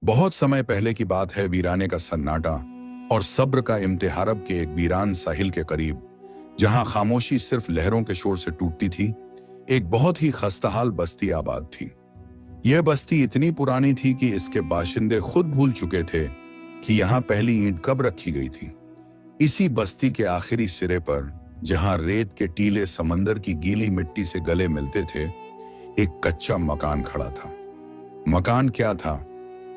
बहुत समय पहले की बात है। वीराने का सन्नाटा और सब्र का इम्तिहान अरब के एक वीरान साहिल के करीब, जहां खामोशी सिर्फ लहरों के शोर से टूटती थी, एक बहुत ही खस्ताहाल बस्ती आबाद थी। यह बस्ती इतनी पुरानी थी कि इसके बाशिंदे खुद भूल चुके थे कि यहाँ पहली ईंट कब रखी गई थी। इसी बस्ती के आखिरी सिरे पर, जहां रेत के टीले समंदर की गीली मिट्टी से गले मिलते थे, एक कच्चा मकान खड़ा था। मकान क्या था?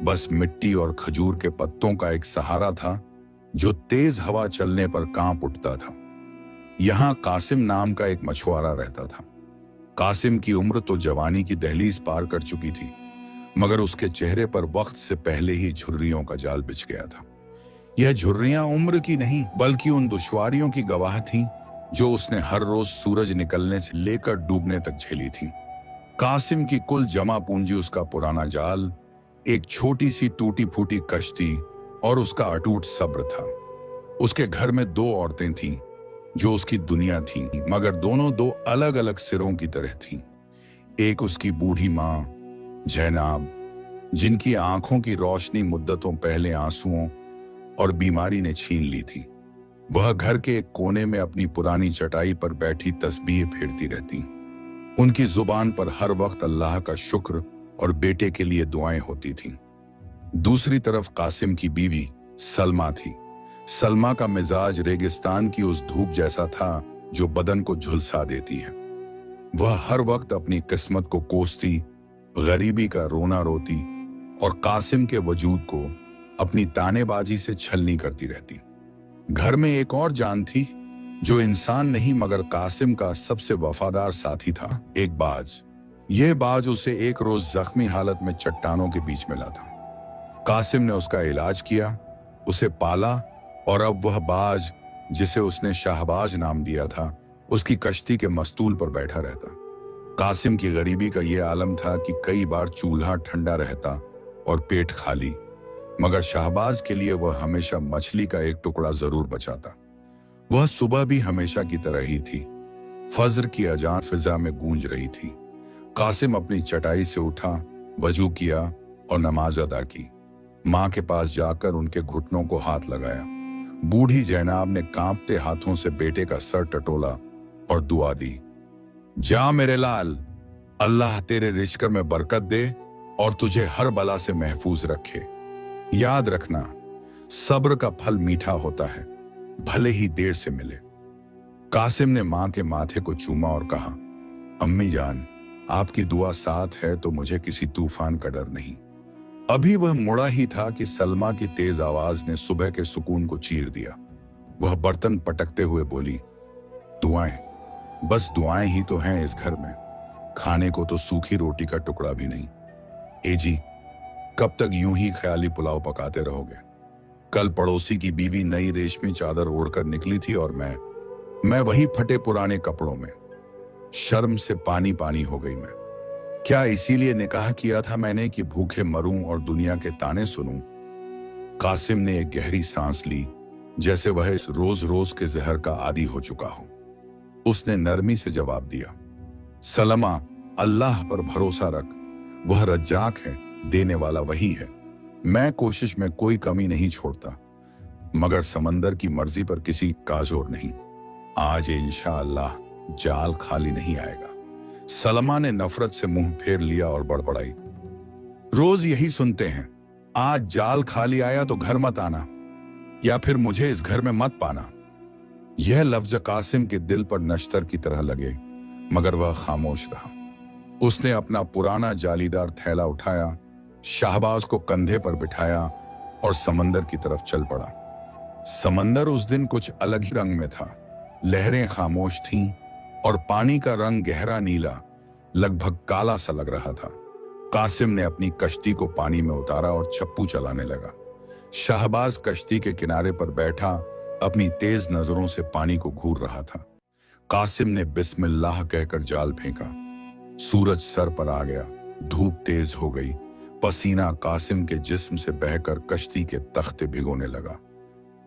बस मिट्टी और खजूर के पत्तों का एक सहारा था जो तेज हवा चलने पर कांप उठता था। यहां कासिम नाम का एक मछुआरा रहता था। कासिम की उम्र तो जवानी की दहलीज पार कर चुकी थी, मगर उसके चेहरे पर वक्त से पहले ही झुर्रियों का जाल बिछ गया था। यह झुर्रियां उम्र की नहीं, बल्कि उन दुश्वारियों की गवाह थीं जो उसने हर रोज सूरज निकलने से लेकर डूबने तक झेली थी। कासिम की कुल जमा पूंजी उसका पुराना जाल, एक छोटी सी टूटी फूटी कश्ती और उसका अटूट सब्र था। उसके घर में दो औरतें थीं जो उसकी दुनिया थीं, मगर दोनों दो अलग अलग सिरों की तरह थीं। एक उसकी बूढ़ी माँ जैनाब, जिनकी आंखों की रोशनी मुद्दतों पहले आंसुओं और बीमारी ने छीन ली थी। वह घर के एक कोने में अपनी पुरानी चटाई पर बैठी तस्बीह फेरती रहती। उनकी जुबान पर हर वक्त अल्लाह का शुक्र और बेटे के लिए दुआएं होती थीं। दूसरी तरफ कासिम की बीवी सलमा थी। सलमा का मिजाज रेगिस्तान की उस धूप जैसा था जो बदन को झुलसा देती है। वह हर वक्त अपनी किस्मत को कोसती, गरीबी का रोना रोती और कासिम के वजूद को अपनी तानेबाजी से छलनी करती रहती। घर में एक और जान थी जो इंसान नहीं मगर कासिम का सबसे वफादार साथी था, एक बाज। यह बाज उसे एक रोज जख्मी हालत में चट्टानों के बीच मिला था। कासिम ने उसका इलाज किया, उसे पाला और अब वह बाज, जिसे उसने शाहबाज नाम दिया था, उसकी कश्ती के मस्तूल पर बैठा रहता। कासिम की गरीबी का यह आलम था कि कई बार चूल्हा ठंडा रहता और पेट खाली, मगर शाहबाज के लिए वह हमेशा मछली का एक टुकड़ा जरूर बचाता। वह सुबह भी हमेशा की तरह ही थी। फज्र की अजान फिजा में गूंज रही थी। कासिम अपनी चटाई से उठा, वजू किया और नमाज अदा की। माँ के पास जाकर उनके घुटनों को हाथ लगाया। बूढ़ी जैनाब ने कांपते हाथों से बेटे का सर टटोला और दुआ दी, जा मेरे लाल, अल्लाह तेरे रिज़्क़ में बरकत दे और तुझे हर बला से महफूज रखे। याद रखना, सब्र का फल मीठा होता है, भले ही देर से मिले। कासिम ने माँ के माथे को चूमा और कहा, अम्मी जान, आपकी दुआ साथ है तो मुझे किसी तूफान का डर नहीं। अभी वह मुड़ा ही था कि सलमा की तेज आवाज ने सुबह के सुकून को चीर दिया। वह बर्तन पटकते हुए बोली, दुआएं, बस दुआएं ही तो हैं इस घर में, खाने को तो सूखी रोटी का टुकड़ा भी नहीं। ए जी, कब तक यूं ही ख्याली पुलाव पकाते रहोगे? कल पड़ोसी की बीवी नई रेशमी चादर ओढ़कर निकली थी और मैं वही फटे पुराने कपड़ों में। शर्म से पानी पानी हो गई मैं। क्या इसीलिए निकाह किया था मैंने कि भूखे मरूं और दुनिया के ताने सुनूं? कासिम ने एक गहरी सांस ली, जैसे वह इस रोज रोज के जहर का आदी हो चुका हो। उसने नरमी से जवाब दिया, सलमा, अल्लाह पर भरोसा रख, वह रज्जाक है, देने वाला वही है। मैं कोशिश में कोई कमी नहीं छोड़ता, मगर समंदर की मर्जी पर किसी का जोर नहीं। आज इंशाअल्लाह जाल खाली नहीं आएगा। सलमा ने नफरत से मुंह फेर लिया और बड़बड़ाई, रोज यही सुनते हैं, आज जाल खाली आया तो घर मत आना, या फिर मुझे इस घर में मत पाना। यह लफ्ज कासिम के दिल पर नश्तर की तरह लगे, मगर वह खामोश रहा। उसने अपना पुराना जालीदार थैला उठाया, शाहबाज को कंधे पर बिठाया और समंदर की तरफ चल पड़ा। समंदर उस दिन कुछ अलग ही रंग में था। लहरें खामोश थीं और पानी का रंग गहरा नीला, लगभग काला सा लग रहा था। कासिम ने अपनी कश्ती को पानी में उतारा और चप्पू चलाने लगा। शाहबाज कश्ती के किनारे पर बैठा अपनी तेज नजरों से पानी को घूर रहा था। कासिम ने बिस्मिल्लाह कहकर जाल फेंका। सूरज सर पर आ गया, धूप तेज हो गई, पसीना कासिम के जिस्म से बहकर कश्ती के तख्ते भिगोने लगा।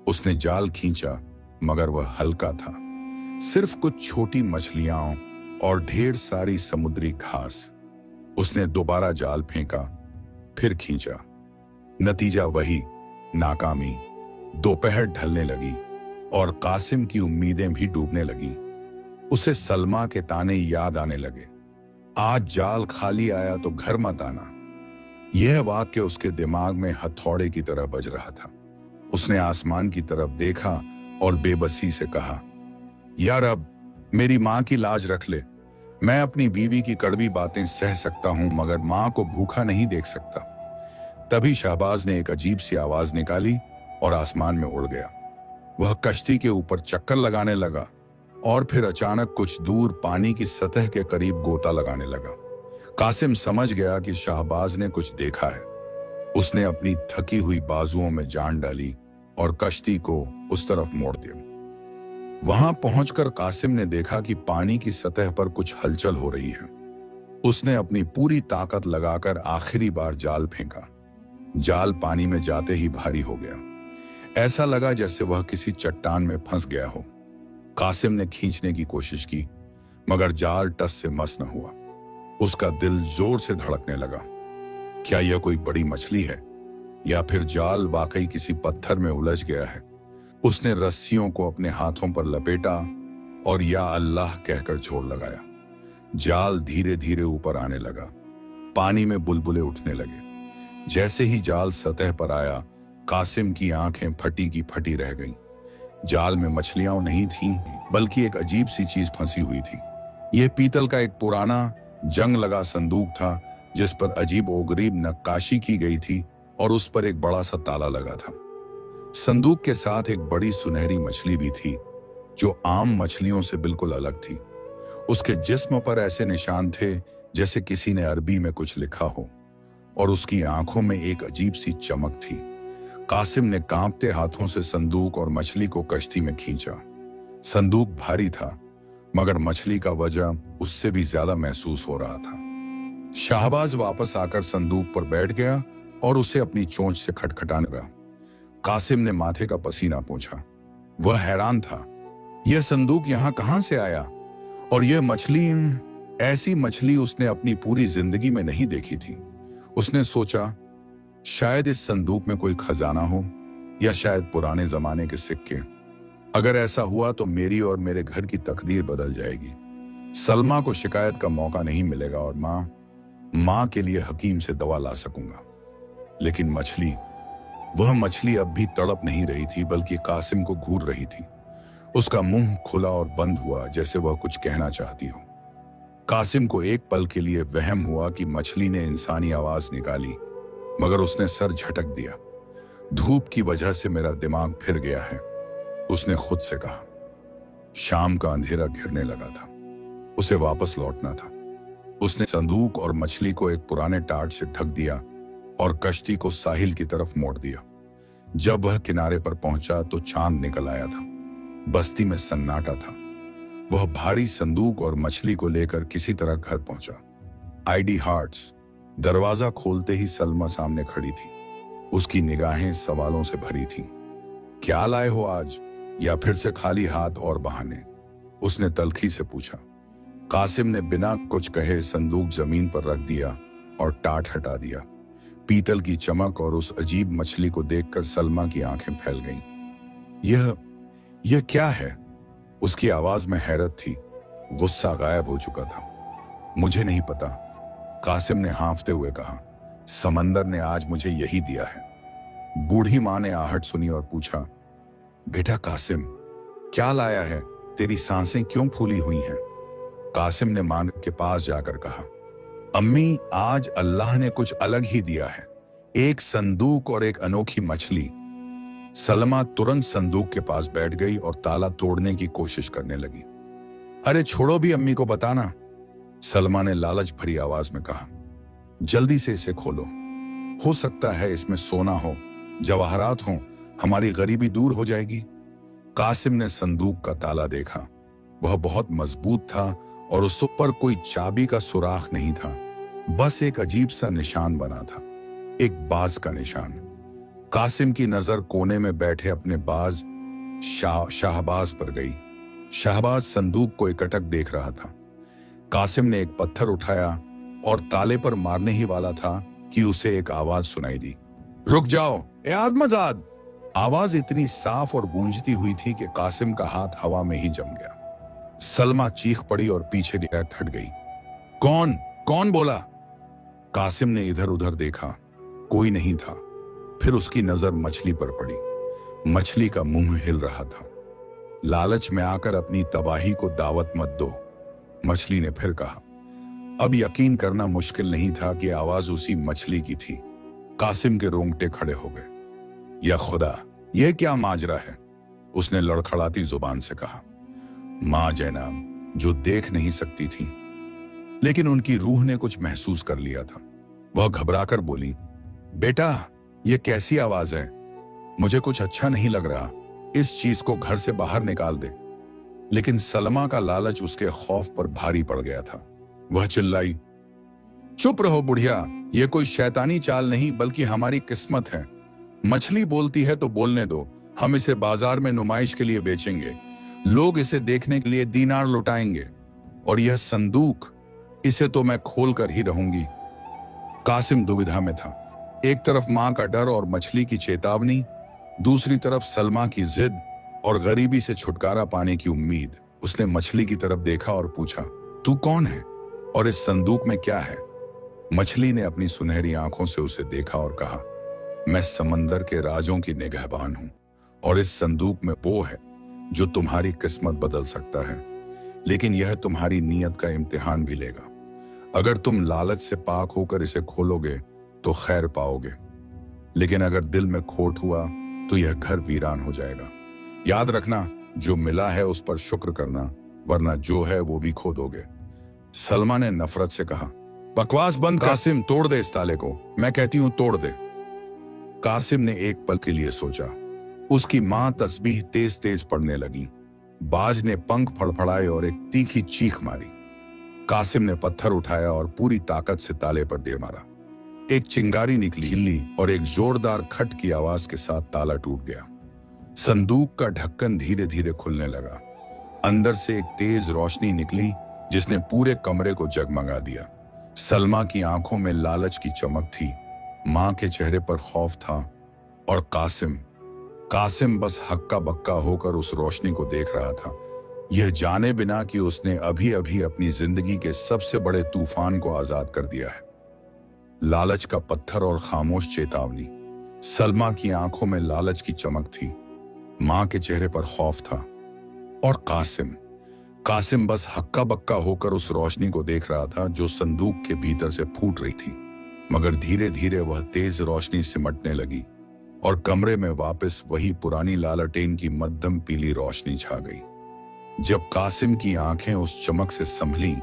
उसने जाल खींचा, मगर वह हल्का था, सिर्फ कुछ छोटी मछलियां और ढेर सारी समुद्री घास। उसने दोबारा जाल फेंका, फिर खींचा। नतीजा वही, नाकामी। दोपहर ढलने लगी और कासिम की उम्मीदें भी डूबने लगी। उसे सलमा के ताने याद आने लगे, आज जाल खाली आया तो घर मत आना। यह वाक्य उसके दिमाग में हथौड़े की तरह बज रहा था। उसने आसमान की तरफ देखा और बेबसी से कहा, यार अब मेरी माँ की लाज रख ले। मैं अपनी बीवी की कड़वी बातें सह सकता हूं, मगर माँ को भूखा नहीं देख सकता। तभी शहबाज ने एक अजीब सी आवाज निकाली और आसमान में उड़ गया। वह कश्ती के ऊपर चक्कर लगाने लगा और फिर अचानक कुछ दूर पानी की सतह के करीब गोता लगाने लगा। कासिम समझ गया कि शहबाज ने कुछ देखा है। उसने अपनी थकी हुई बाजुओं में जान डाली और कश्ती को उस तरफ मोड़ दिया। वहां पहुंचकर कासिम ने देखा कि पानी की सतह पर कुछ हलचल हो रही है। उसने अपनी पूरी ताकत लगाकर आखिरी बार जाल फेंका। जाल पानी में जाते ही भारी हो गया। ऐसा लगा जैसे वह किसी चट्टान में फंस गया हो। कासिम ने खींचने की कोशिश की, मगर जाल टस से मस न हुआ। उसका दिल जोर से धड़कने लगा। क्या यह कोई बड़ी मछली है या फिर जाल वाकई किसी पत्थर में उलझ गया है? उसने रस्सियों को अपने हाथों पर लपेटा और या अल्लाह कहकर छोड़ लगाया। जाल धीरे धीरे ऊपर आने लगा। पानी में बुलबुले उठने लगे। जैसे ही जाल सतह पर आया, कासिम की आंखें फटी की फटी रह गईं। जाल में मछलियां नहीं थीं, बल्कि एक अजीब सी चीज फंसी हुई थी। यह पीतल का एक पुराना जंग लगा संदूक था, जिस पर अजीब ओ गरीब नक्काशी की गई थी और उस पर एक बड़ा सा ताला लगा था। संदूक के साथ एक बड़ी सुनहरी मछली भी थी, जो आम मछलियों से बिल्कुल अलग थी। उसके जिस्म पर ऐसे निशान थे जैसे किसी ने अरबी में कुछ लिखा हो, और उसकी आंखों में एक अजीब सी चमक थी। कासिम ने कांपते हाथों से संदूक और मछली को कश्ती में खींचा। संदूक भारी था, मगर मछली का वजन उससे भी ज्यादा महसूस हो रहा था। शहबाज वापस आकर संदूक पर बैठ गया और उसे अपनी चोंच से खटखटाने लगा। कासिम ने माथे का पसीना पोंछा। वह हैरान था, यह संदूक यहां कहां से आया? और यह मछली, ऐसी मछली उसने अपनी पूरी जिंदगी में नहीं देखी थी। उसने सोचा, शायद इस संदूक में कोई खजाना हो, या शायद पुराने जमाने के सिक्के। अगर ऐसा हुआ तो मेरी और मेरे घर की तकदीर बदल जाएगी। सलमा को शिकायत का मौका नहीं मिलेगा और माँ के लिए हकीम से दवा ला सकूंगा। लेकिन मछली, वह मछली अब भी तड़प नहीं रही थी, बल्कि कासिम को घूर रही थी। उसका मुंह खुला और बंद हुआ, जैसे वह कुछ कहना चाहती हो। कासिम को एक पल के लिए वहम हुआ कि मछली ने इंसानी आवाज निकाली, मगर उसने सर झटक दिया। धूप की वजह से मेरा दिमाग फिर गया है, उसने खुद से कहा। शाम का अंधेरा घिरने लगा था। उसे वापस लौटना था। उसने संदूक और मछली को एक पुराने टाट से ढक दिया और कश्ती को साहिल की तरफ मोड़ दिया। जब वह किनारे पर पहुंचा तो चांद निकल आया था। बस्ती में सन्नाटा था। वह भारी संदूक और मछली को लेकर किसी तरह घर पहुंचा। ID hearts. दरवाजा खोलते ही सलमा सामने खड़ी थी। उसकी निगाहें सवालों से भरी थीं। क्या लाए हो आज, या फिर से खाली हाथ और बहाने? उसने तल्खी से पूछा। कासिम ने बिना कुछ कहे संदूक जमीन पर रख दिया और टाट हटा दिया। पीतल की चमक और उस अजीब मछली को देखकर सलमा की आंखें फैल गईं। यह क्या है? उसकी आवाज में हैरत थी। गुस्सा गायब हो चुका था। मुझे नहीं पता, कासिम ने हाँफते हुए कहा। समंदर ने आज मुझे यही दिया है। बूढ़ी माँ ने आहट सुनी और पूछा, बेटा कासिम, क्या लाया है? तेरी सांसें क्यों फूली हुई हैं? कासिम ने मां के पास जाकर कहा, अम्मी, आज अल्लाह ने कुछ अलग ही दिया है, एक संदूक और एक अनोखी मछली। सलमा तुरंत संदूक के पास बैठ गई और ताला तोड़ने की कोशिश करने लगी। अरे छोड़ो भी, अम्मी को बताना, सलमा ने लालच भरी आवाज में कहा। जल्दी से इसे खोलो, हो सकता है इसमें सोना हो, जवाहरात हो, हमारी गरीबी दूर हो जाएगी। कासिम ने संदूक का ताला देखा। वह बहुत मजबूत था और उस पर कोई चाबी का सुराख नहीं था, बस एक अजीब सा निशान बना था, एक बाज का निशान। कासिम की नजर कोने में बैठे अपने बाज शाहबाज पर गई। शाहबाज संदूक को एकटक देख रहा था। कासिम ने एक पत्थर उठाया और ताले पर मारने ही वाला था कि उसे एक आवाज सुनाई दी। रुक जाओ ए आदमजाद। आवाज इतनी साफ और गूंजती हुई थी कि कासिम का हाथ हवा में ही जम गया। सलमा चीख पड़ी और पीछे हट गई। कौन कौन बोला? कासिम ने इधर उधर देखा, कोई नहीं था। फिर उसकी नजर मछली पर पड़ी। मछली का मुंह हिल रहा था। लालच में आकर अपनी तबाही को दावत मत दो, मछली ने फिर कहा। अब यकीन करना मुश्किल नहीं था कि आवाज उसी मछली की थी। कासिम के रोंगटे खड़े हो गए। या खुदा, यह क्या माजरा है? उसने लड़खड़ाती जुबान से कहा। मां जैनाब, जो देख नहीं सकती थी, लेकिन उनकी रूह ने कुछ महसूस कर लिया था। वह घबराकर बोली, बेटा, यह कैसी आवाज है? मुझे कुछ अच्छा नहीं लग रहा। इस चीज को घर से बाहर निकाल दे। लेकिन सलमा का लालच उसके खौफ पर भारी पड़ गया था। वह चिल्लाई, चुप रहो बुढ़िया, यह कोई शैतानी चाल नहीं बल्कि हमारी किस्मत है। मछली बोलती है तो बोलने दो। हम इसे बाजार में नुमाइश के लिए बेचेंगे। लोग इसे देखने के लिए दीनार लुटाएंगे। और यह संदूक, इसे तो मैं खोल कर ही रहूंगी। कासिम दुविधा में था। एक तरफ मां का डर और मछली की चेतावनी, दूसरी तरफ सलमा की जिद और गरीबी से छुटकारा पाने की उम्मीद। उसने मछली की तरफ देखा और पूछा, तू कौन है और इस संदूक में क्या है? मछली ने अपनी सुनहरी आंखों से उसे देखा और कहा, मैं समंदर के राजों की निगहबान हूं और इस संदूक में वो है जो तुम्हारी किस्मत बदल सकता है। लेकिन यह तुम्हारी नीयत का इम्तिहान भी लेगा। अगर तुम लालच से पाक होकर इसे खोलोगे तो खैर पाओगे, लेकिन अगर दिल में खोट हुआ तो यह घर वीरान हो जाएगा। याद रखना, जो मिला है उस पर शुक्र करना, वरना जो है वो भी खो दोगे। सलमा ने नफरत से कहा, बकवास बंद कर। कासिम, तोड़ दे इस ताले को, मैं कहती हूं तोड़ दे। कासिम ने एक पल के लिए सोचा। उसकी मां तस्बीह तेज तेज पढ़ने लगी। बाज ने पंख फड़फड़ाए और एक तीखी चीख मारी। कासिम ने पत्थर उठाया और पूरी ताकत से ताले पर दे मारा। एक चिंगारी निकली, हिली और एक जोरदार खट की आवाज के साथ ताला टूट गया। संदूक का ढक्कन धीरे धीरे खुलने लगा। अंदर से एक तेज रोशनी निकली जिसने पूरे कमरे को जगमगा दिया। सलमा की आंखों में लालच की चमक थी, मां के चेहरे पर खौफ था और कासिम बस हक्का बक्का होकर उस रोशनी को देख रहा था, यह जाने बिना कि उसने अभी अभी अपनी जिंदगी के सबसे बड़े तूफान को आजाद कर दिया है। लालच का पत्थर और खामोश चेतावनी। सलमा की आंखों में लालच की चमक थी, मां के चेहरे पर खौफ था और कासिम बस हक्का बक्का होकर उस रोशनी को देख रहा था जो संदूक के भीतर से फूट रही थी। मगर धीरे धीरे वह तेज रोशनी सिमटने लगी और कमरे में वापस वही पुरानी लालटेन की मध्यम पीली रोशनी छा गई। जब कासिम की आंखें उस चमक से संभली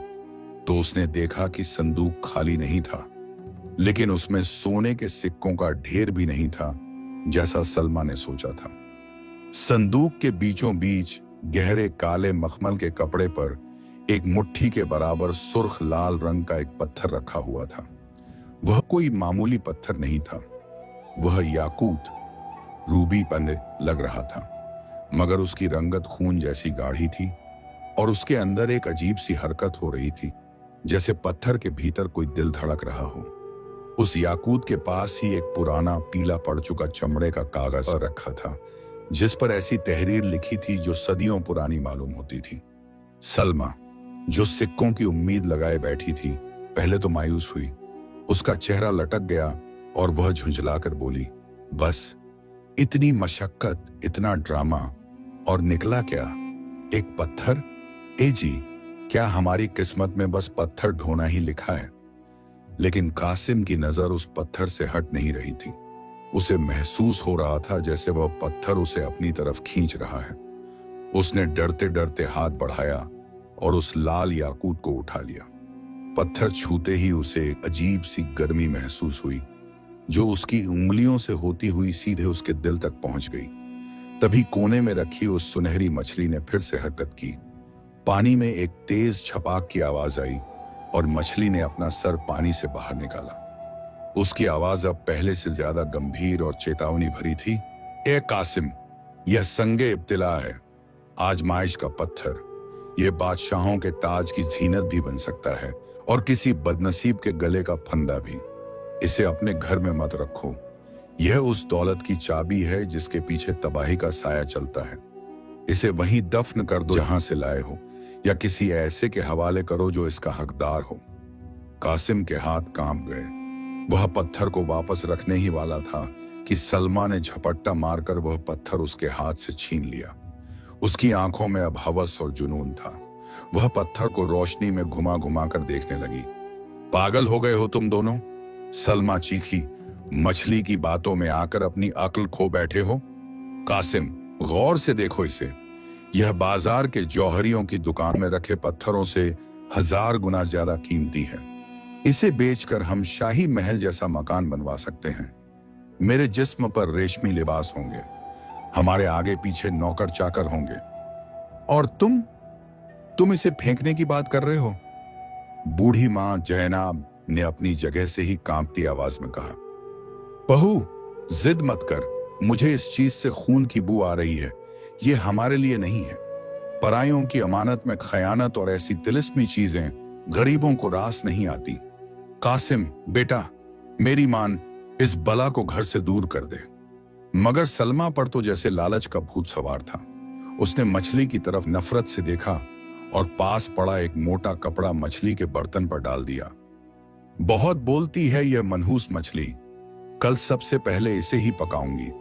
तो उसने देखा कि संदूक खाली नहीं था, लेकिन उसमें सोने के सिक्कों का ढेर भी नहीं था जैसा सलमा ने सोचा था। संदूक के बीचों बीच गहरे काले मखमल के कपड़े पर एक मुट्ठी के बराबर सुर्ख लाल रंग का एक पत्थर रखा हुआ था। वह कोई मामूली पत्थर नहीं था, वह याकूत, रूबी पन्ने लग रहा था, मगर उसकी रंगत खून जैसी गाढ़ी थी और उसके अंदर एक अजीब सी हरकत हो रही थी, जैसे पत्थर के भीतर कोई दिल धड़क रहा हो। उस याकूत के पास ही एक पुराना पीला पड़ चुका चमड़े का कागज रखा था, जिस पर ऐसी तहरीर लिखी थी जो सदियों पुरानी मालूम होती थी। सलमा, जो सिक्कों की उम्मीद लगाए बैठी थी, पहले तो मायूस हुई। उसका चेहरा लटक गया और वह झुंझलाकर बोली, बस इतनी मशक्कत, इतना ड्रामा, और निकला क्या? एक पत्थर? ए जी, क्या हमारी किस्मत में बस पत्थर ढोना ही लिखा है? लेकिन कासिम की नजर उस पत्थर से हट नहीं रही थी। उसे महसूस हो रहा था जैसे वह पत्थर उसे अपनी तरफ खींच रहा है। उसने डरते डरते हाथ बढ़ाया और उस लाल याकूत को उठा लिया। पत्थर छूते ही उसे एक अजीब सी गर्मी महसूस हुई, जो उसकी उंगलियों से होती हुई सीधे उसके दिल तक पहुंच गई। तभी कोने में रखी उस सुनहरी मछली ने फिर से हरकत की। पानी में एक तेज छपाक की आवाज आई और मछली ने अपना सर पानी से बाहर निकाला। उसकी आवाज अब पहले से ज्यादा गंभीर और चेतावनी भरी थी। ए कासिम, यह संगे इब्तिला है, आजमाइश का पत्थर। यह बादशाहों के ताज की जीनत भी बन सकता है और किसी बदनसीब के गले का फंदा भी। इसे अपने घर में मत रखो, यह उस दौलत की चाबी है जिसके पीछे तबाही का साया चलता है। इसे वहीं दफन कर दो जहां से लाए हो, या किसी ऐसे के हवाले करो जो इसका हकदार हो। कासिम के हाथ कांप गए। वह पत्थर को वापस रखने ही वाला था कि सलमा ने झपट्टा मारकर वह पत्थर उसके हाथ से छीन लिया। उसकी आंखों में अब हवस और जुनून था। वह पत्थर को रोशनी में घुमा घुमा कर देखने लगी। पागल हो गए हो तुम दोनों? सलमा चीखी। मछली की बातों में आकर अपनी अक्ल खो बैठे हो? कासिम, गौर से देखो इसे। यह बाजार के जौहरियों की दुकान में रखे पत्थरों से 1000 गुना ज्यादा कीमती है। इसे बेचकर हम शाही महल जैसा मकान बनवा सकते हैं। मेरे जिस्म पर रेशमी लिबास होंगे, हमारे आगे पीछे नौकर चाकर होंगे, और तुम इसे फेंकने की बात कर रहे हो? बूढ़ी मां जैनाब ने अपनी जगह से ही कांपती आवाज में कहा। बहू, जिद मत कर, मुझे इस चीज से खून की बू आ रही है। ये हमारे लिए नहीं है। परायों की अमानत में खयानत और ऐसी तिलिस्मी चीजें गरीबों को रास नहीं आती। कासिम बेटा, मेरी मान, इस बला को घर से दूर कर दे। मगर सलमा पर तो जैसे लालच का भूत सवार था। उसने मछली की तरफ नफरत से देखा और पास पड़ा एक मोटा कपड़ा मछली के बर्तन पर डाल दिया। बहुत बोलती है यह मनहूस मछली, कल सबसे पहले इसे ही पकाऊंगी।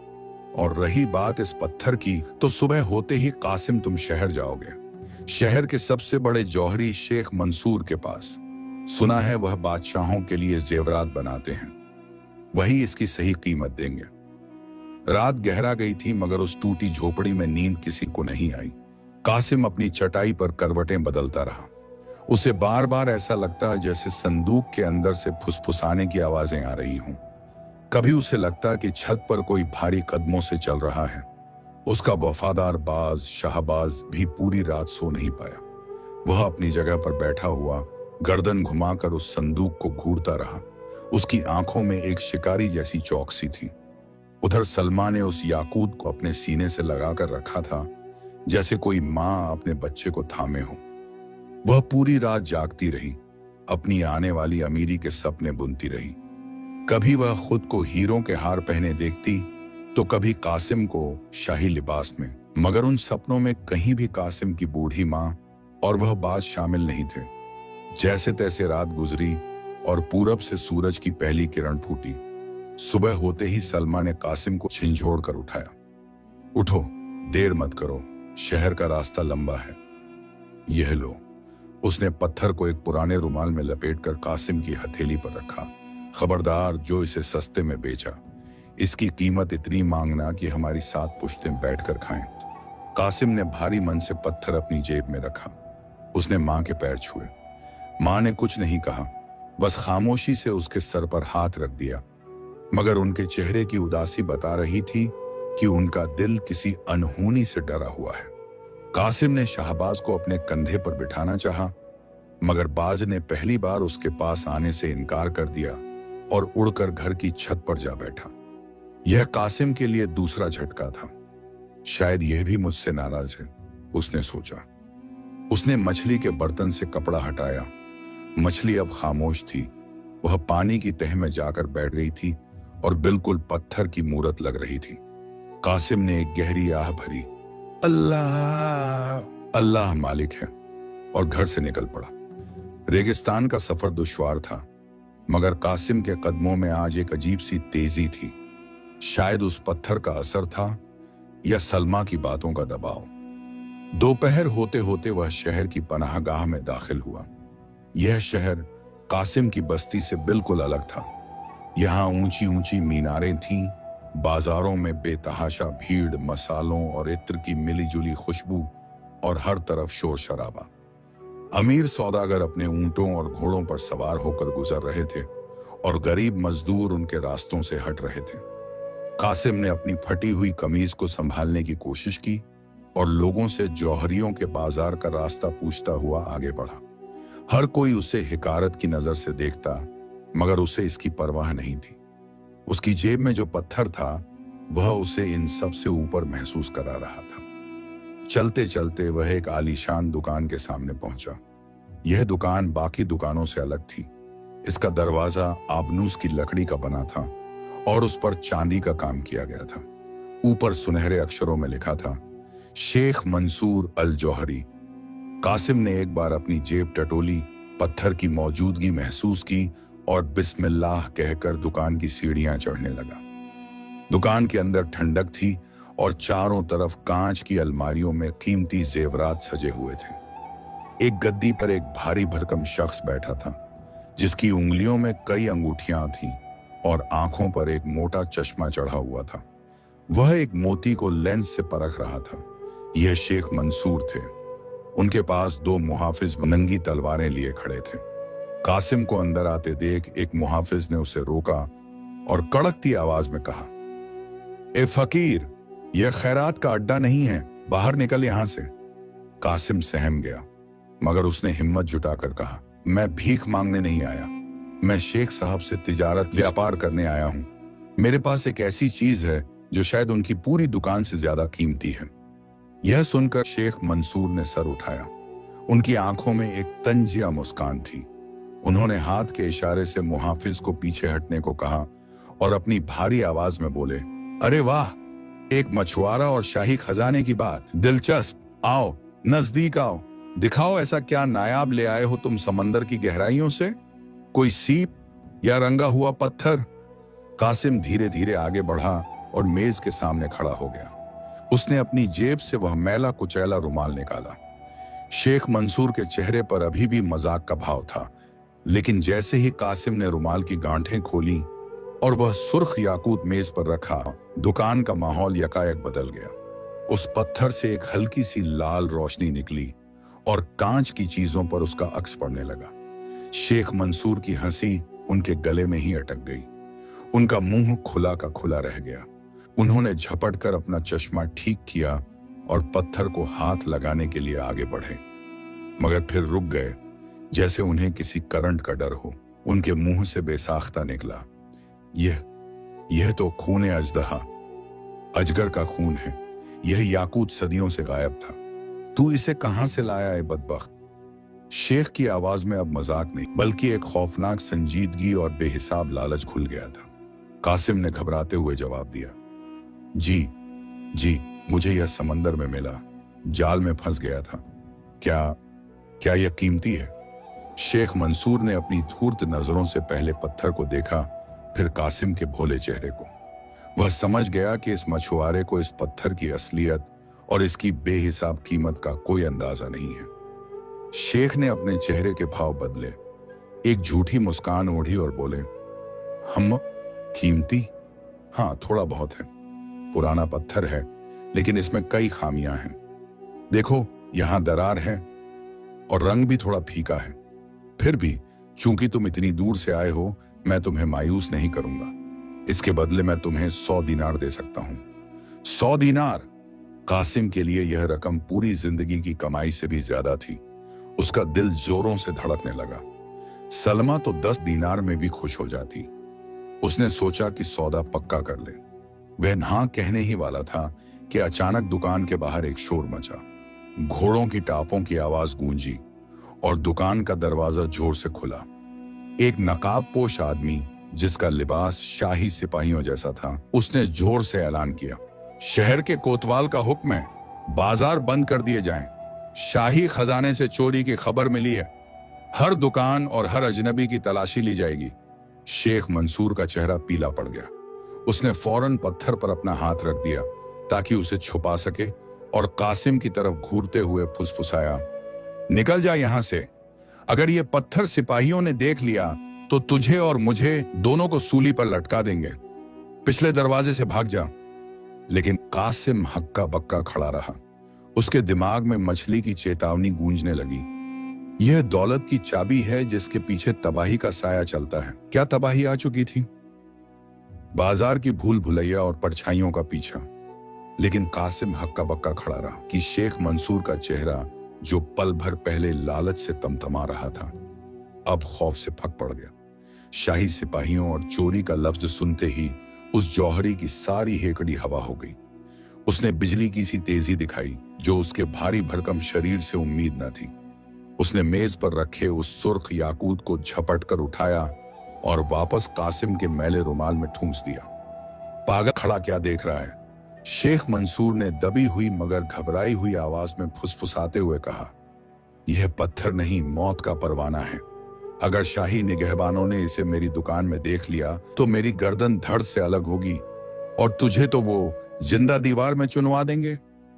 और रही बात इस पत्थर की, तो सुबह होते ही कासिम तुम शहर जाओगे, शहर के सबसे बड़े जौहरी शेख मंसूर के पास। सुना है वह बादशाहों के लिए जेवरात बनाते हैं, वही इसकी सही कीमत देंगे। रात गहरा गई थी, मगर उस टूटी झोपड़ी में नींद किसी को नहीं आई। कासिम अपनी चटाई पर करवटें बदलता रहा। उसे बार बार ऐसा लगता जैसे संदूक के अंदर से फुसफुसाने की आवाजें आ रही हों। कभी उसे लगता कि छत पर कोई भारी कदमों से चल रहा है। उसका वफादार बाज शाहबाज भी पूरी रात सो नहीं पाया। वह अपनी जगह पर बैठा हुआ गर्दन घुमाकर उस संदूक को घूरता रहा। उसकी आंखों में एक शिकारी जैसी चौकसी थी। उधर सलमा ने उस याकूत को अपने सीने से लगाकर रखा था, जैसे कोई मां अपने बच्चे को थामे हो। वह पूरी रात जागती रही, अपनी आने वाली अमीरी के सपने बुनती रही। कभी वह खुद को हीरों के हार पहने देखती, तो कभी कासिम को शाही लिबास में, मगर उन सपनों में कहीं भी कासिम की बूढ़ी मां और वह बात शामिल नहीं थे। जैसे तैसे रात गुजरी और पूरब से सूरज की पहली किरण फूटी। सुबह होते ही सलमा ने कासिम को झिंझोड़ कर उठाया। उठो, देर मत करो, शहर का रास्ता लंबा है। यह लो। उसने पत्थर को एक पुराने रुमाल में लपेटकर कासिम की हथेली पर रखा। खबरदार, जो इसे सस्ते में बेचा, इसकी कीमत इतनी मांगना कि हमारी 7 पुश्तें बैठकर खाएं। कासिम ने भारी मन से पत्थर अपनी जेब में रखा। उसने मां के पैर छुए। मां ने कुछ नहीं कहा, बस खामोशी से उसके सर पर हाथ रख दिया। मगर उनके चेहरे की उदासी बता रही थी कि उनका दिल किसी अनहोनी से डरा हुआ है। कासिम ने शाहबाज को अपने कंधे पर बिठाना चाहा, मगर बाज ने पहली बार उसके पास आने से इनकार कर दिया और उड़कर घर की छत पर जा बैठा। यह कासिम के लिए दूसरा झटका था। शायद यह भी मुझसे नाराज है, उसने सोचा। उसने मछली के बर्तन से कपड़ा हटाया। मछली अब खामोश थी। वह पानी की तह में जाकर बैठ गई थी और बिल्कुल पत्थर की मूरत लग रही थी। कासिम ने एक गहरी आह भरी, अल्लाह अल्लाह मालिक है, और घर से निकल पड़ा। रेगिस्तान का सफर दुश्वार था, मगर कासिम के कदमों में आज एक अजीब सी तेजी थी। शायद उस पत्थर का असर था या सलमा की बातों का दबाव। दोपहर होते होते वह शहर की पनाहगाह में दाखिल हुआ। यह शहर कासिम की बस्ती से बिल्कुल अलग था। यहाँ ऊंची ऊंची मीनारें थीं, बाजारों में बेतहाशा भीड़, मसालों और इत्र की मिलीजुली खुशबू, और हर तरफ शोर शराबा। अमीर सौदागर अपने ऊंटों और घोड़ों पर सवार होकर गुजर रहे थे और गरीब मजदूर उनके रास्तों से हट रहे थे। कासिम ने अपनी फटी हुई कमीज को संभालने की कोशिश की और लोगों से जौहरियों के बाजार का रास्ता पूछता हुआ आगे बढ़ा। हर कोई उसे हिकारत की नजर से देखता, मगर उसे इसकी परवाह नहीं थी। उसकी जेब में जो पत्थर था, वह उसे इन सब से ऊपर महसूस करा रहा था। चलते चलते वह एक आलीशान दुकान के सामने पहुंचा। यह दुकान बाकी दुकानों से अलग थी। इसका दरवाजा आबनूस की लकड़ी का बना था और उस पर चांदी का काम किया गया था। ऊपर सुनहरे अक्षरों में लिखा था, शेख मंसूर अल जौहरी। कासिम ने एक बार अपनी जेब टटोली, पत्थर की मौजूदगी महसूस की और बिस्मिल्लाह कहकर दुकान की सीढ़ियां चढ़ने लगा। दुकान के अंदर ठंडक थी और चारों तरफ कांच की अलमारियों में कीमती जेवरात सजे हुए थे। एक गद्दी पर एक भारी भरकम शख्स बैठा था, जिसकी उंगलियों में कई अंगूठियां थीं और आंखों पर एक मोटा चश्मा चढ़ा हुआ था। वह एक मोती को लेंस से परख रहा था। यह शेख मंसूर थे। उनके पास दो मुहाफिज नंगी तलवारें लिए खड़े थे। कासिम को अंदर आते देख एक मुहाफिज ने उसे रोका और कड़कती आवाज में कहा, ए फकीर, यह खैरात का अड्डा नहीं है, बाहर निकल यहां से। कासिम सहम गया, मगर उसने हिम्मत जुटाकर कहा, मैं भीख मांगने नहीं आया, मैं शेख साहब से तिजारत व्यापार करने आया हूं। मेरे पास एक ऐसी चीज है जो शायद उनकी पूरी दुकान से ज्यादा कीमती है। यह सुनकर शेख मंसूर ने सर उठाया। उनकी आंखों में एक तंजिया मुस्कान थी। उन्होंने हाथ के इशारे से मुहाफिज को पीछे हटने को कहा और अपनी भारी आवाज में बोले, अरे वाह, एक मछुआरा और शाही खजाने की बात, दिलचस्प। आओ, नजदीक आओ, दिखाओ ऐसा क्या नायाब ले आए हो तुम समंदर की गहराइयों से। कोई सीप या रंगा हुआ पत्थर? कासिम धीरे धीरे आगे बढ़ा और मेज के सामने खड़ा हो गया। उसने अपनी जेब से वह मैला कुचैला रुमाल निकाला। शेख मंसूर के चेहरे पर अभी भी मजाक का भाव था, लेकिन जैसे ही कासिम ने रुमाल की गांठें खोली और वह सुर्ख याकूत मेज पर रखा, दुकान का माहौल यकायक बदल गया। उस पत्थर से एक हल्की सी लाल रोशनी निकली और कांच की चीजों पर उसका अक्स पड़ने लगा। शेख मंसूर की हंसी उनके गले में ही अटक गई। उनका मुंह खुला का खुला रह गया। उन्होंने झपट कर अपना चश्मा ठीक किया और पत्थर को हाथ लगाने के लिए आगे बढ़े, मगर फिर रुक गए, जैसे उन्हें किसी करंट का डर हो। उनके मुंह से बेसाख्ता निकला, यह तो खून अजदहा, अजगर का खून है। यह याकूत सदियों से गायब था। तू इसे कहां से लाया है बदबख्त? शेख की आवाज में अब मजाक नहीं, बल्कि एक खौफनाक संजीदगी और बेहिसाब लालच घुल गया था। कासिम ने घबराते हुए जवाब दिया, जी, मुझे यह समंदर में मिला, जाल में फंस गया था। क्या यह कीमती है? शेख मंसूर ने अपनी धूर्त नजरों से पहले पत्थर को देखा, फिर कासिम के भोले चेहरे को। वह समझ गया कि इस मछुआरे को इस पत्थर की असलियत और इसकी बेहिसाब कीमत का कोई अंदाजा नहीं है। शेख ने अपने चेहरे के भाव बदले, एक झूठी मुस्कान ओढ़ी और बोले, हम कीमती? हाँ, थोड़ा बहुत है। पुराना पत्थर है, लेकिन इसमें कई खामियां हैं। देखो, यहां दरार है और रंग भी थोड़ा फीका है। फिर भी चूंकि तुम इतनी दूर से आए हो, मैं तुम्हें मायूस नहीं करूंगा। इसके बदले मैं तुम्हें 100 दीनार दे सकता हूं। 100 दीनार! कासिम के लिए यह रकम पूरी जिंदगी की कमाई से भी ज्यादा थी। उसका दिल जोरों से धड़कने लगा। सलमा तो 10 दीनार में भी खुश हो जाती। उसने सोचा कि सौदा पक्का कर ले। वह हाँ कहने ही वाला था कि अचानक दुकान के बाहर एक शोर मचा। घोड़ों की टापों की आवाज गूंजी और दुकान का दरवाजा जोर से खुला। एक नकाबपोश आदमी, जिसका लिबास शाही सिपाहियों जैसा था, उसने जोर से ऐलान किया, शहर के कोतवाल का हुक्म है, बाजार बंद कर दिए जाएं। शाही खजाने से चोरी की खबर मिली है। हर दुकान और हर अजनबी की तलाशी ली जाएगी। शेख मंसूर का चेहरा पीला पड़ गया। उसने फौरन पत्थर पर अपना हाथ रख दिया ताकि उसे छुपा सके और कासिम की तरफ घूरते हुए फुसफुसाया, निकल जा यहां से। अगर ये पत्थर सिपाहियों ने देख लिया तो तुझे और मुझे दोनों को सूली पर लटका देंगे। पिछले दरवाजे से भाग जा। लेकिन कासिम हक्का बक्का खड़ा रहा। उसके दिमाग में मछली की चेतावनी गूंजने लगी। यह दौलत की चाबी है जिसके पीछे तबाही का साया चलता है। क्या तबाही आ चुकी थी? बाजार की भूल भुलैया और परछाइयों का पीछा। लेकिन कासिम हक्का बक्का खड़ा रहा कि शेख मंसूर का चेहरा, जो पल भर पहले लालच से तमतमा रहा था, अब खौफ से फक पड़ गया। शाही सिपाहियों और चोरी का लफ्ज सुनते ही उस जौहरी की सारी हेकड़ी हवा हो गई। उसने बिजली की सी तेजी दिखाई जो उसके भारी भरकम शरीर से उम्मीद न थी। उसने मेज पर रखे उस सुर्ख याकूत को झपट कर उठाया और वापस कासिम के मैले रुमाल में ठूंस दिया। पागल खड़ा क्या देख रहा है? शेख मंसूर ने दबी हुई मगर घबराई हुई आवाज में फुसफुसाते हुए कहा, यह पत्थर नहीं, मौत का परवाना है। अगर शाही निगहबानों ने इसे मेरी दुकान में देख लिया तो मेरी गर्दन धड़ से अलग होगी और तुझे तो वो जिंदा दीवार में चुनवा देंगे।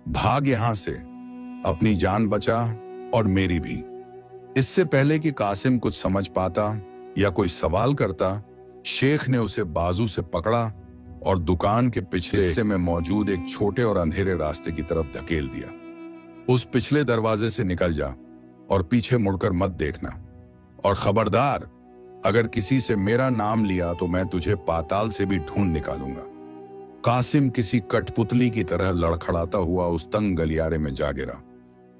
भाग यहां से, अपनी जान बचा और मेरी भी। इससे पहले कि कासिम कुछ समझ पाता या कोई सवाल करता, शेख ने उसे बाजू से पकड़ा और दुकान के पिछले हिस्से में मौजूद एक छोटे और अंधेरे रास्ते की तरफ धकेल दिया। उस पिछले दरवाजे से निकल जा और पीछे मुड़कर मत देखना, और खबरदार, अगर किसी से मेरा नाम लिया तो मैं तुझे पाताल से भी ढूंढ निकालूंगा। कासिम किसी कठपुतली की तरह लड़खड़ाता हुआ उस तंग गलियारे में जा गिरा।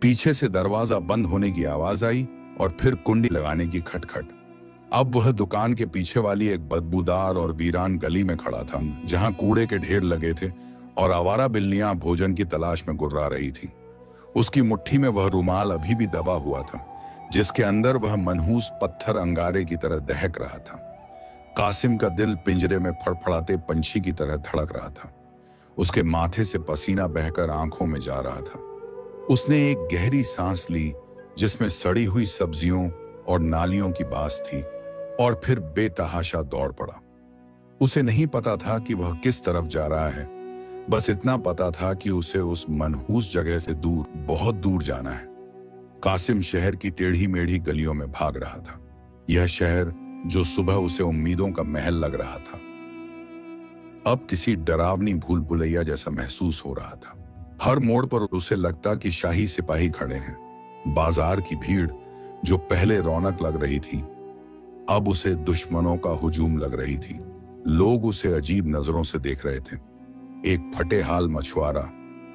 पीछे से दरवाजा बंद होने की आवाज आई और फिर कुंडी लगाने की खटखट। अब वह दुकान के पीछे वाली एक बदबूदार और वीरान गली में खड़ा था, जहां कूड़े के ढेर लगे थे और आवारा बिल्लियां भोजन की तलाश में गुर्रा रही थी। उसकी मुट्ठी में वह रुमाल अभी भी दबा हुआ था, जिसके अंदर वह मनहूस पत्थर अंगारे की तरह दहक रहा था। कासिम का दिल पिंजरे में फड़फड़ाते पंछी की तरह धड़क रहा था। उसके माथे से पसीना बहकर आंखों में जा रहा था। उसने एक गहरी सांस ली, जिसमें सड़ी हुई सब्जियों और नालियों की बास थी, और फिर बेतहाशा दौड़ पड़ा। उसे नहीं पता था कि वह किस तरफ जा रहा है, बस इतना पता था कि उसे उस मनहूस जगह से दूर, बहुत दूर जाना है। कासिम शहर की टेढ़ी मेढ़ी गलियों में भाग रहा था। यह शहर जो सुबह उसे उम्मीदों का महल लग रहा था, अब किसी डरावनी भूल भुलैया जैसा महसूस हो रहा था। हर मोड़ पर उसे लगता कि शाही सिपाही खड़े हैं। बाजार की भीड़ जो पहले रौनक लग रही थी, अब उसे दुश्मनों का हुजूम लग रही थी। लोग उसे अजीब नजरों से देख रहे थे। एक फटे हाल मछुआरा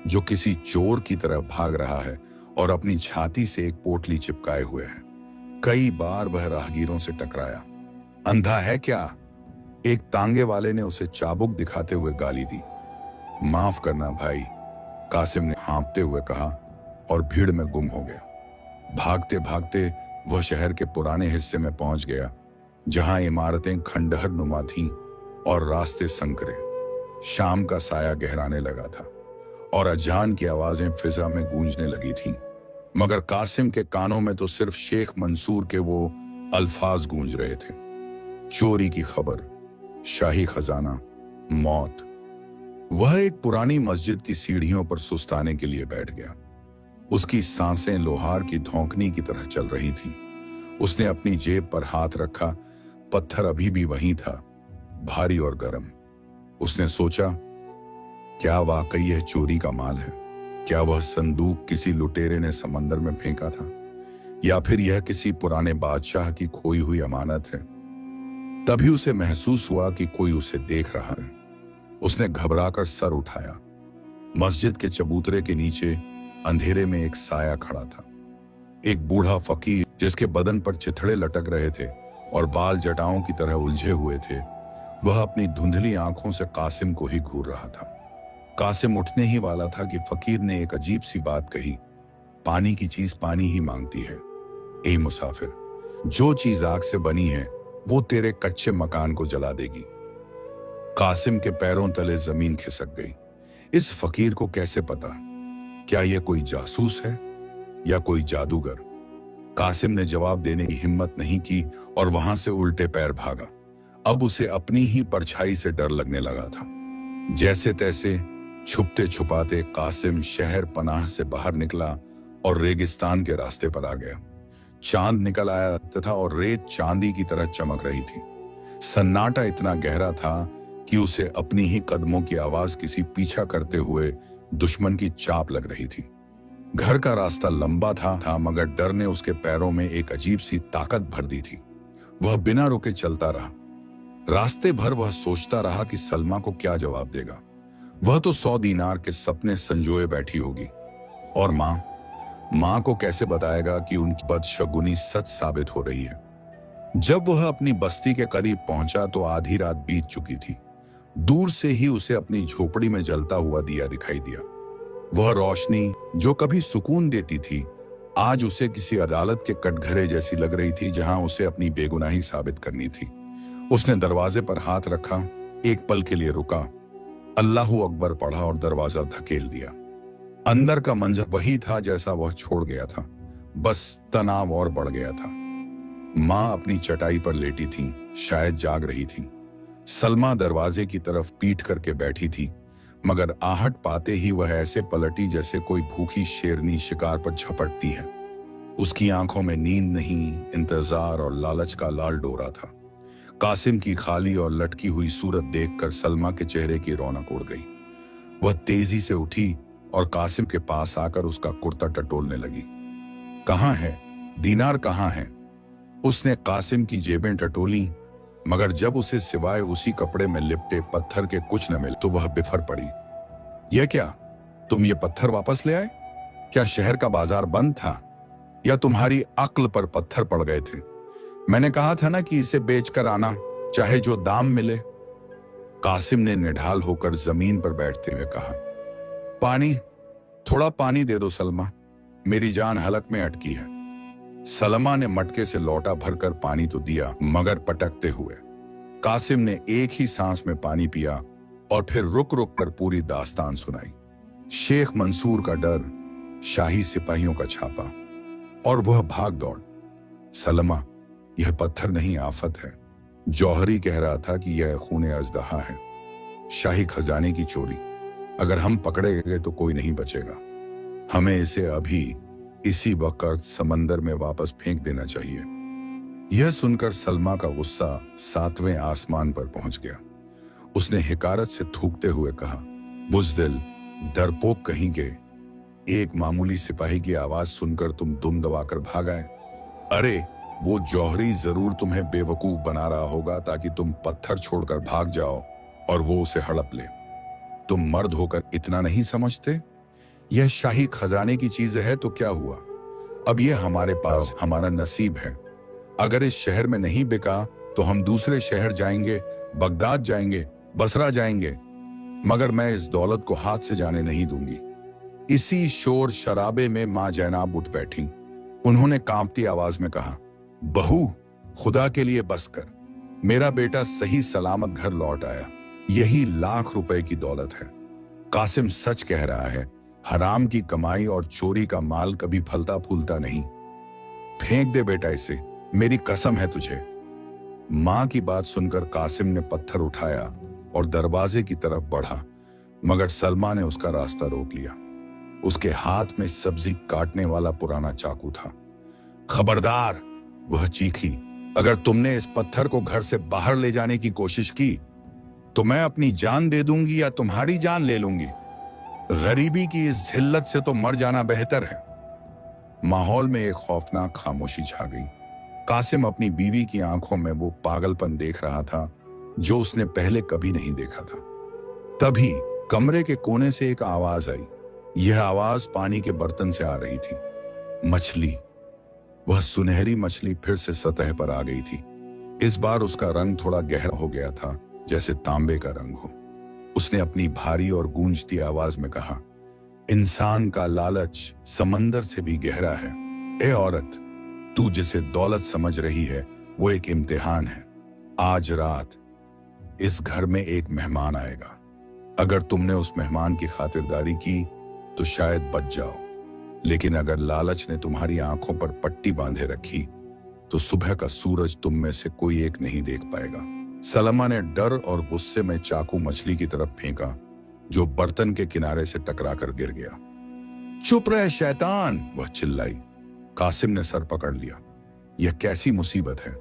जो किसी चोर की तरह भाग रहा है और अपनी छाती से एक पोटली चिपकाए हुए है। कई बार वह राहगीरों से टकराया। अंधा है क्या? एक तांगे वाले ने उसे चाबुक दिखाते हुए गाली दी। माफ करना भाई, कासिम ने हाँफते हुए कहा और भीड़ में गुम हो गया। भागते भागते वह शहर के पुराने हिस्से में पहुंच गया, जहां इमारतें खंडहर नुमा थीं और रास्ते संकरे। शाम का साया गहराने लगा था और अजान की आवाजें फिजा में गूंजने लगी थीं, मगर कासिम के कानों में तो सिर्फ शेख मंसूर के वो अल्फाज गूंज रहे थे। चोरी की खबर, शाही खजाना, मौत। वह एक पुरानी मस्जिद की सीढ़ियों पर सुस्ताने के लिए बैठ गया। उसकी सांसें लोहार की धौंकनी की तरह चल रही थीं। उसने अपनी जेब पर हाथ रखा, पत्थर अभी भी वहीं था, भारी और गर्म। उसने सोचा, क्या वाकई यह चोरी का माल है? क्या वह संदूक किसी लुटेरे ने समंदर में फेंका था, या फिर यह किसी पुराने बादशाह की खोई हुई अमानत है? तभी उसे महसूस हुआ कि कोई उसे देख रहा है। उसने घबराकर सर उठाया। मस्जिद के चबूतरे के नीचे अंधेरे में एक साया खड़ा था। एक बूढ़ा फकीर जिसके बदन पर चिथड़े लटक रहे थे और बाल जटाओं की तरह उलझे हुए थे, वह अपनी धुंधली आंखों से कासिम को ही घूर रहा था। कासिम उठने ही वाला था कि फकीर ने एक अजीब सी बात कही, पानी की चीज पानी ही मांगती है। ए मुसाफिर, जो चीज आग से बनी है वो तेरे कच्चे मकान को जला देगी। कासिम के पैरों तले जमीन खिसक गई। इस फकीर को कैसे पता? क्या यह कोई जासूस है या कोई जादूगर? कासिम ने जवाब देने की हिम्मत नहीं की और वहां से उल्टे पैर भागा। अब उसे अपनी ही परछाई से डर लगने लगा था। जैसे तैसे छुपते छुपाते कासिम शहर पनाह से बाहर निकला और रेगिस्तान के रास्ते पर आ गया। चांद निकल आया तथा और रेत चांदी की तरह चमक रही थी। सन्नाटा इतना गहरा था कि उसे अपनी ही कदमों की आवाज किसी पीछा करते हुए दुश्मन की चाप लग रही थी। घर का रास्ता लंबा था मगर डर ने उसके पैरों में एक अजीब सी ताकत भर दी थी। वह बिना रुके चलता रहा। रास्ते भर वह सोचता रहा कि सलमा को क्या जवाब देगा। वह तो 100 दीनार के सपने संजोए बैठी होगी, और माँ को कैसे बताएगा कि उनकी बदशगुनी सच साबित हो रही है। जब वह अपनी बस्ती के करीब पहुंचा तो आधी रात बीत चुकी थी। दूर से ही उसे अपनी झोपड़ी में जलता हुआ दिया दिखाई दिया। वह रोशनी जो कभी सुकून देती थी, आज उसे किसी अदालत के कटघरे जैसी लग रही थी, जहां उसे अपनी बेगुनाही साबित करनी थी। उसने दरवाजे पर हाथ रखा, एक पल के लिए रुका अल्लाहू अकबर पढ़ा और दरवाजा धकेल दिया। अंदर का मंजर वही था जैसा वह छोड़ गया था, बस तनाव और बढ़ गया था। माँ अपनी चटाई पर लेटी थी, शायद जाग रही थी। सलमा दरवाजे की तरफ पीठ करके बैठी थी, मगर आहट पाते ही वह ऐसे पलटी जैसे कोई भूखी शेरनी शिकार पर झपटती है। उसकी आंखों में नींद नहीं, इंतजार और लालच का लाल डोरा था। कासिम की खाली और लटकी हुई सूरत देखकर सलमा के चेहरे की रौनक उड़ गई। वह तेजी से उठी और कासिम के पास आकर उसका कुर्ता टटोलने लगी। कहाँ है दीनार, कहाँ है? उसने कासिम की जेबें टटोली, मगर जब उसे सिवाय उसी कपड़े में लिपटे पत्थर के कुछ न मिले तो वह बिफर पड़ी। यह क्या, तुम ये पत्थर वापस ले आए? क्या शहर का बाजार बंद था या तुम्हारी अक्ल पर पत्थर पड़ गए थे? मैंने कहा था ना कि इसे बेचकर आना, चाहे जो दाम मिले। कासिम ने निढाल होकर जमीन पर बैठते हुए कहा, पानी, थोड़ा पानी दे दो सलमा, मेरी जान हलक में अटकी है। सलमा ने मटके से लोटा भरकर पानी तो दिया, मगर पटकते हुए। कासिम ने एक ही सांस में पानी पिया और फिर रुक रुक कर पूरी दास्तान सुनाई। शेख मंसूर का डर, शाही सिपाहियों का छापा और वह भाग दौड़। सलमा, यह पत्थर नहीं आफत है। जौहरी कह रहा था कि यह खूने अजदहा है, शाही खजाने की चोरी। अगर हम पकड़े गए तो कोई नहीं बचेगा। हमें इसे अभी इसी वक्त समंदर में वापस फेंक देना चाहिए। यह सुनकर सलमा का गुस्सा 7वें आसमान पर पहुंच गया। उसने हिकारत से थूकते हुए कहा, बुज़दिल, डरपोक कहीं के, एक मामूली सिपाही की आवाज सुनकर तुम दुम दबाकर भाग आए। अरे, वो जौहरी जरूर तुम्हें बेवकूफ बना रहा होगा ताकि तुम पत्थर छोड़कर भाग जाओ और वो उसे हड़प ले। तुम मर्द होकर इतना नहीं समझते? यह शाही खजाने की चीज है तो क्या हुआ? अब यह हमारे पास हमारा नसीब है। अगर इस शहर में नहीं बिका तो हम दूसरे शहर जाएंगे, बगदाद जाएंगे, बसरा जाएंगे, मगर मैं इस दौलत को हाथ से जाने नहीं दूंगी। इसी शोर शराबे में माँ जैनाब उठ बैठी। उन्होंने कांपती आवाज में कहा, बहू, खुदा के लिए बस कर। मेरा बेटा सही सलामत घर लौट आया। यही लाख रुपए की दौलत है। कासिम सच कह रहा है, हराम की कमाई और चोरी का माल कभी फलता फूलता नहीं। फेंक दे बेटा इसे, मेरी कसम है तुझे। मां की बात सुनकर कासिम ने पत्थर उठाया और दरवाजे की तरफ बढ़ा, मगर सलमा ने उसका रास्ता रोक लिया। उसके हाथ में सब्जी काटने वाला पुराना चाकू था। खबरदार, वह चीखी, अगर तुमने इस पत्थर को घर से बाहर ले जाने की कोशिश की तो मैं अपनी जान दे दूंगी या तुम्हारी जान ले लूंगी। गरीबी की इस जिल्लत से तो मर जाना बेहतर है। माहौल में एक खौफनाक खामोशी छा गई। कासिम अपनी बीवी की आंखों में वो पागलपन देख रहा था जो उसने पहले कभी नहीं देखा था। तभी कमरे के कोने से एक आवाज आई। यह आवाज पानी के बर्तन से आ रही थी। मछली, वह सुनहरी मछली फिर से सतह पर आ गई थी। इस बार उसका रंग थोड़ा गहरा हो गया था, जैसे तांबे का रंग हो। उसने अपनी भारी और गूंजती आवाज में कहा, इंसान का लालच समंदर से भी गहरा है। ए औरत, तू जिसे दौलत समझ रही है वो एक इम्तिहान है। आज रात इस घर में एक मेहमान आएगा। अगर तुमने उस मेहमान की खातिरदारी की तो शायद बच जाओ, लेकिन अगर लालच ने तुम्हारी आंखों पर पट्टी बांधे रखी तो सुबह का सूरज तुम में से कोई एक नहीं देख पाएगा। सलमा ने डर और गुस्से में चाकू मछली की तरफ फेंका, जो बर्तन के किनारे से टकराकर गिर गया। चुप रहे शैतान, वह चिल्लाई। कासिम ने सर पकड़ लिया। यह कैसी मुसीबत है?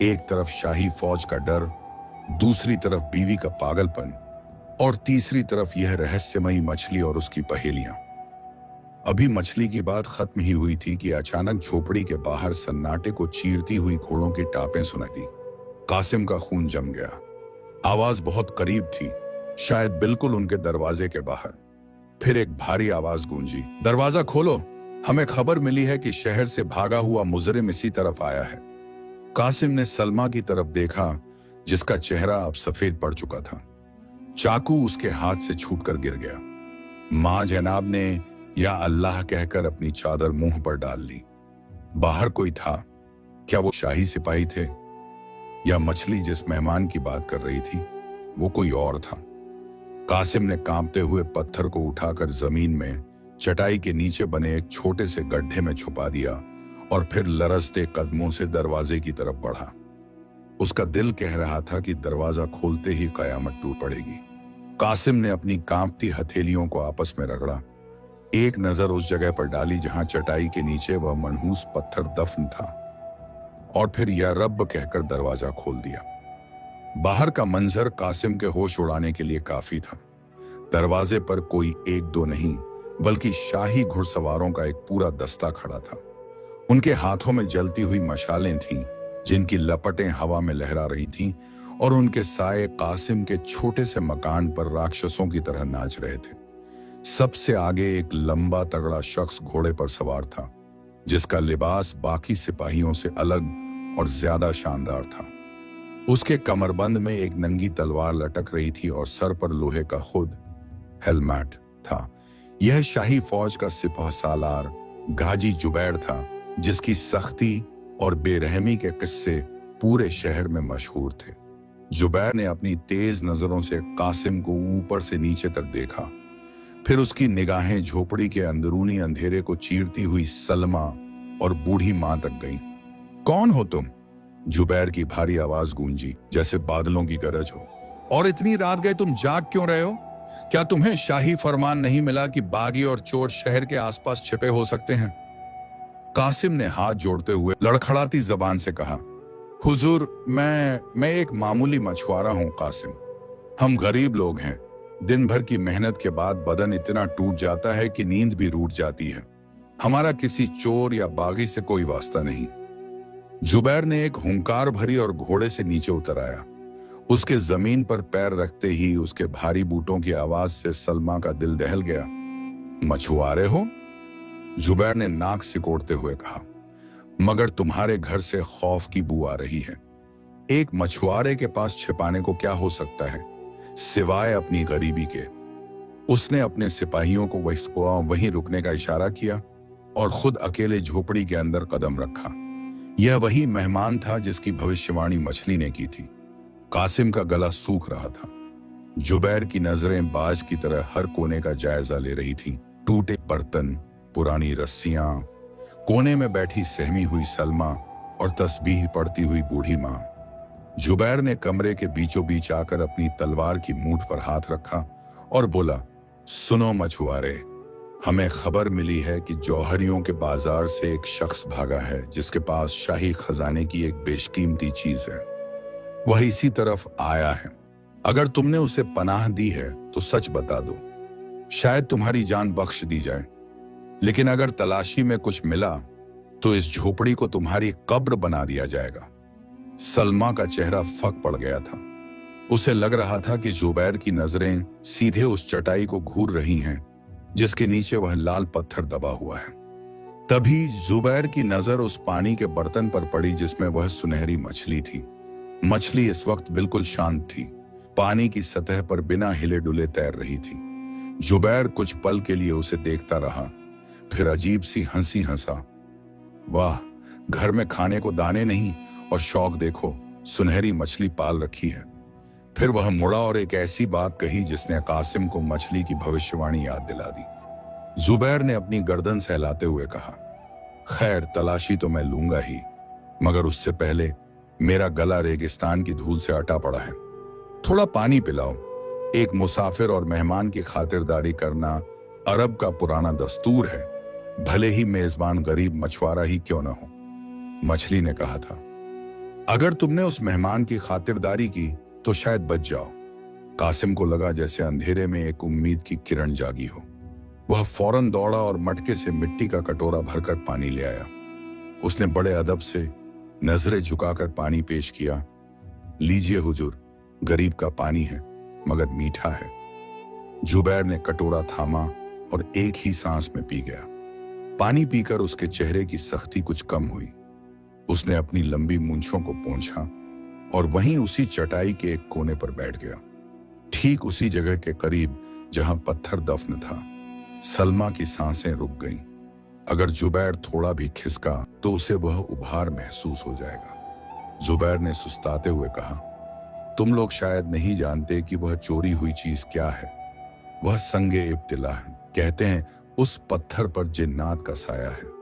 एक तरफ शाही फौज का डर, दूसरी तरफ बीवी का पागलपन और तीसरी तरफ यह रहस्यमयी मछली और उसकी पहेलियां। अभी मछली की बात खत्म ही हुई थी कि अचानक झोपड़ी के बाहर सन्नाटे को चीरती हुई घोड़ों की टापें सुनाई दी। कासिम का खून जम गया। आवाज बहुत करीब थी, शायद बिल्कुल उनके दरवाजे के बाहर। फिर एक भारी आवाज गूंजी, दरवाजा खोलो, हमें खबर मिली है कि शहर से भागा हुआ मुजरिम इसी तरफ आया है। कासिम ने सलमा की तरफ देखा, जिसका चेहरा अब सफेद पड़ चुका था। चाकू उसके हाथ से छूटकर गिर गया। मां जनाब ने या अल्लाह कहकर अपनी चादर मुंह पर डाल ली। बाहर कोई था? क्या वो शाही सिपाही थे या मछली जिस मेहमान की बात कर रही थी वो कोई और था? कासिम ने कांपते हुए पत्थर को उठाकर जमीन में चटाई के नीचे बने एक छोटे से गड्ढे में छुपा दिया और फिर लरजते कदमों से दरवाजे की तरफ बढ़ा। उसका दिल कह रहा था कि दरवाजा खोलते ही कयामत टूट पड़ेगी। कासिम ने अपनी कांपती हथेलियों को आपस में रगड़ा, एक नजर उस जगह पर डाली जहां चटाई के नीचे वह मनहूस पत्थर दफन था, और फिर या रब कहकर दरवाजा खोल दिया। बाहर का मंजर कासिम के होश उड़ाने के लिए काफी था। दरवाजे पर कोई एक दो नहीं बल्कि शाही घुड़सवारों का एक पूरा दस्ता खड़ा था। उनके हाथों में जलती हुई मशालें थीं, जिनकी लपटें हवा में लहरा रही थीं, और उनके साए कासिम के छोटे से मकान पर राक्षसों की तरह नाच रहे थे। सबसे आगे एक लंबा तगड़ा शख्स घोड़े पर सवार था, जिसका लिबास बाकी सिपाहियों से अलग और ज्यादा शानदार था। उसके कमरबंद में एक नंगी तलवार लटक रही थी और सर पर लोहे का खुद हेलमेट था। यह शाही फौज का सिपह सालार गाजी जुबैर था, जिसकी सख्ती और बेरहमी के किस्से पूरे शहर में मशहूर थे। जुबैर ने अपनी तेज नजरों से कासिम को ऊपर से नीचे तक देखा, फिर उसकी निगाहें झोपड़ी के अंदरूनी अंधेरे को चीरती हुई सलमा और बूढ़ी मां तक गईं। कौन हो तुम? जुबैर की भारी आवाज गूंजी, जैसे बादलों की गरज हो। और इतनी रात गए तुम जाग क्यों रहे हो? क्या तुम्हें शाही फरमान नहीं मिला कि बागी और चोर शहर के आसपास छिपे हो सकते हैं? कासिम ने हाथ जोड़ते हुए लड़खड़ाती जबान से कहा, हुजूर, मैं एक मामूली मछुआरा हूं कासिम। हम गरीब लोग हैं। दिन भर की मेहनत के बाद बदन इतना टूट जाता है कि नींद भी रूठ जाती है। हमारा किसी चोर या बागी से कोई वास्ता नहीं। जुबैर ने एक हुंकार भरी और घोड़े से नीचे उतर आया। उसके जमीन पर पैर रखते ही उसके भारी बूटों की आवाज से सलमा का दिल दहल गया। मछुआरे हो? जुबैर ने नाक सिकोड़ते हुए कहा, मगर तुम्हारे घर से खौफ की बू आ रही है। एक मछुआरे के पास छिपाने को क्या हो सकता है सिवाय अपनी गरीबी के? उसने अपने सिपाहियों को वहीं रुकने का इशारा किया और खुद अकेले झोपड़ी के अंदर कदम रखा। यह वही मेहमान था जिसकी भविष्यवाणी मछली ने की थी। कासिम का गला सूख रहा था। जुबैर की नजरें बाज की तरह हर कोने का जायजा ले रही थीं। टूटे बर्तन, पुरानी रस्सियां, कोने में बैठी सहमी हुई सलमा और तस्बीह पढ़ती हुई बूढ़ी मां। जुबैर ने कमरे के बीचों बीच आकर अपनी तलवार की मूठ पर हाथ रखा और बोला, सुनो मछुआरे, हमें खबर मिली है कि जौहरियों के बाजार से एक शख्स भागा है जिसके पास शाही खजाने की एक बेशकीमती चीज है। वह इसी तरफ आया है। अगर तुमने उसे पनाह दी है तो सच बता दो, शायद तुम्हारी जान बख्श दी जाए। लेकिन अगर तलाशी में कुछ मिला तो इस झोपड़ी को तुम्हारी कब्र बना दिया जाएगा। सलमा का चेहरा फक पड़ गया था। उसे लग रहा था कि जुबैर की नजरें सीधे उस चटाई को घूर रही हैं जिसके नीचे वह लाल पत्थर दबा हुआ है। तभी जुबैर की नजर उस पानी के बर्तन पर पड़ी जिसमें वह सुनहरी मछली थी। मछली इस वक्त बिल्कुल शांत थी, पानी की सतह पर बिना हिले डुले तैर रही थी। जुबैर कुछ पल के लिए उसे देखता रहा, फिर अजीब सी हंसी हंसा। वाह, घर में खाने को दाने नहीं और शौक देखो, सुनहरी मछली पाल रखी है। फिर वह मुड़ा और एक ऐसी बात कही जिसने कासिम को मछली की भविष्यवाणी याद दिला दी। जुबैर ने अपनी गर्दन सहलाते हुए कहा, खैर, तलाशी तो मैं लूंगा ही, मगर उससे पहले मेरा गला रेगिस्तान की धूल से अटा पड़ा है। थोड़ा पानी पिलाओ। एक मुसाफिर और मेहमान की खातिरदारी करना अरब का पुराना दस्तूर है, भले ही मेजबान गरीब मछुआरा ही क्यों न हो। मछली ने कहा था, अगर तुमने उस मेहमान की खातिरदारी की तो शायद बच जाओ। कासिम को लगा जैसे अंधेरे में एक उम्मीद की किरण जागी हो। वह फौरन दौड़ा और मटके से मिट्टी का कटोरा भरकर पानी ले आया। उसने बड़े अदब से नजरें झुकाकर पानी पेश किया। लीजिए हुजूर, गरीब का पानी है मगर मीठा है। जुबैर ने कटोरा थामा और एक ही सांस में पी गया। पानी पीकर उसके चेहरे की सख्ती कुछ कम हुई। उसने अपनी लंबी मूंछों को पोंछा और वहीं उसी चटाई के एक कोने पर बैठ गया, ठीक उसी जगह के करीब जहां पत्थर दफन था। सलमा की सांसें रुक गईं। अगर जुबैर थोड़ा भी खिसका तो उसे वह उभार महसूस हो जाएगा। जुबैर ने सुस्ताते हुए कहा, तुम लोग शायद नहीं जानते कि वह चोरी हुई चीज क्या है। वह संगे इब्तिला है। कहते हैं उस पत्थर पर जिन्नात का साया है।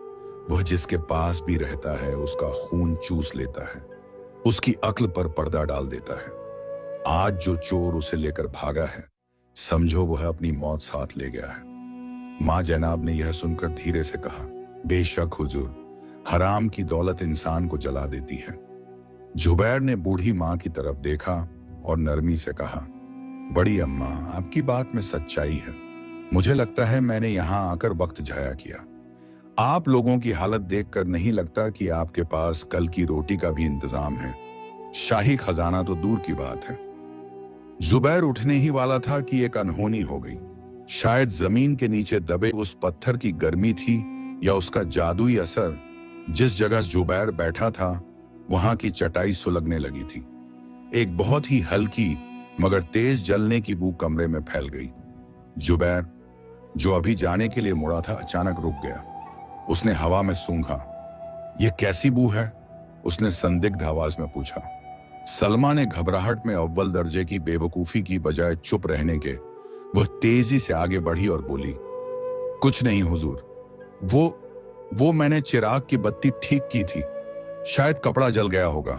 वह जिसके पास भी रहता है उसका खून चूस लेता है, उसकी अक्ल पर पर्दा डाल देता है। आज जो चोर उसे लेकर भागा है, समझो वह अपनी मौत साथ ले गया है। माँ जैनाब ने यह सुनकर धीरे से कहा, बेशक हुजूर, हराम की दौलत इंसान को जला देती है। जुबैर ने बूढ़ी माँ की तरफ देखा और नरमी से कहा, बड़ी अम्मा, आपकी बात में सच्चाई है। मुझे लगता है मैंने यहाँ आकर वक्त जाया किया। आप लोगों की हालत देखकर नहीं लगता कि आपके पास कल की रोटी का भी इंतजाम है। शाही खजाना तो दूर की बात है। जुबैर उठने ही वाला था कि एक अनहोनी हो गई। शायद जमीन के नीचे दबे उस पत्थर की गर्मी थी या उसका जादुई असर। जिस जगह जुबैर बैठा था वहां की चटाई सुलगने लगी थी। एक बहुत ही हल्की मगर तेज जलने की बू कमरे में फैल गई। जुबैर, जो अभी जाने के लिए मुड़ा था, अचानक रुक गया। उसने हवा में सूंघा। यह कैसी बू है? उसने संदिग्ध आवाज में पूछा। सलमा ने घबराहट में अव्वल दर्जे की बेवकूफी की बजाय चुप रहने के वह तेजी से आगे बढ़ी और बोली, कुछ नहीं हुजूर, वो मैंने चिराग की बत्ती ठीक की थी, शायद कपड़ा जल गया होगा।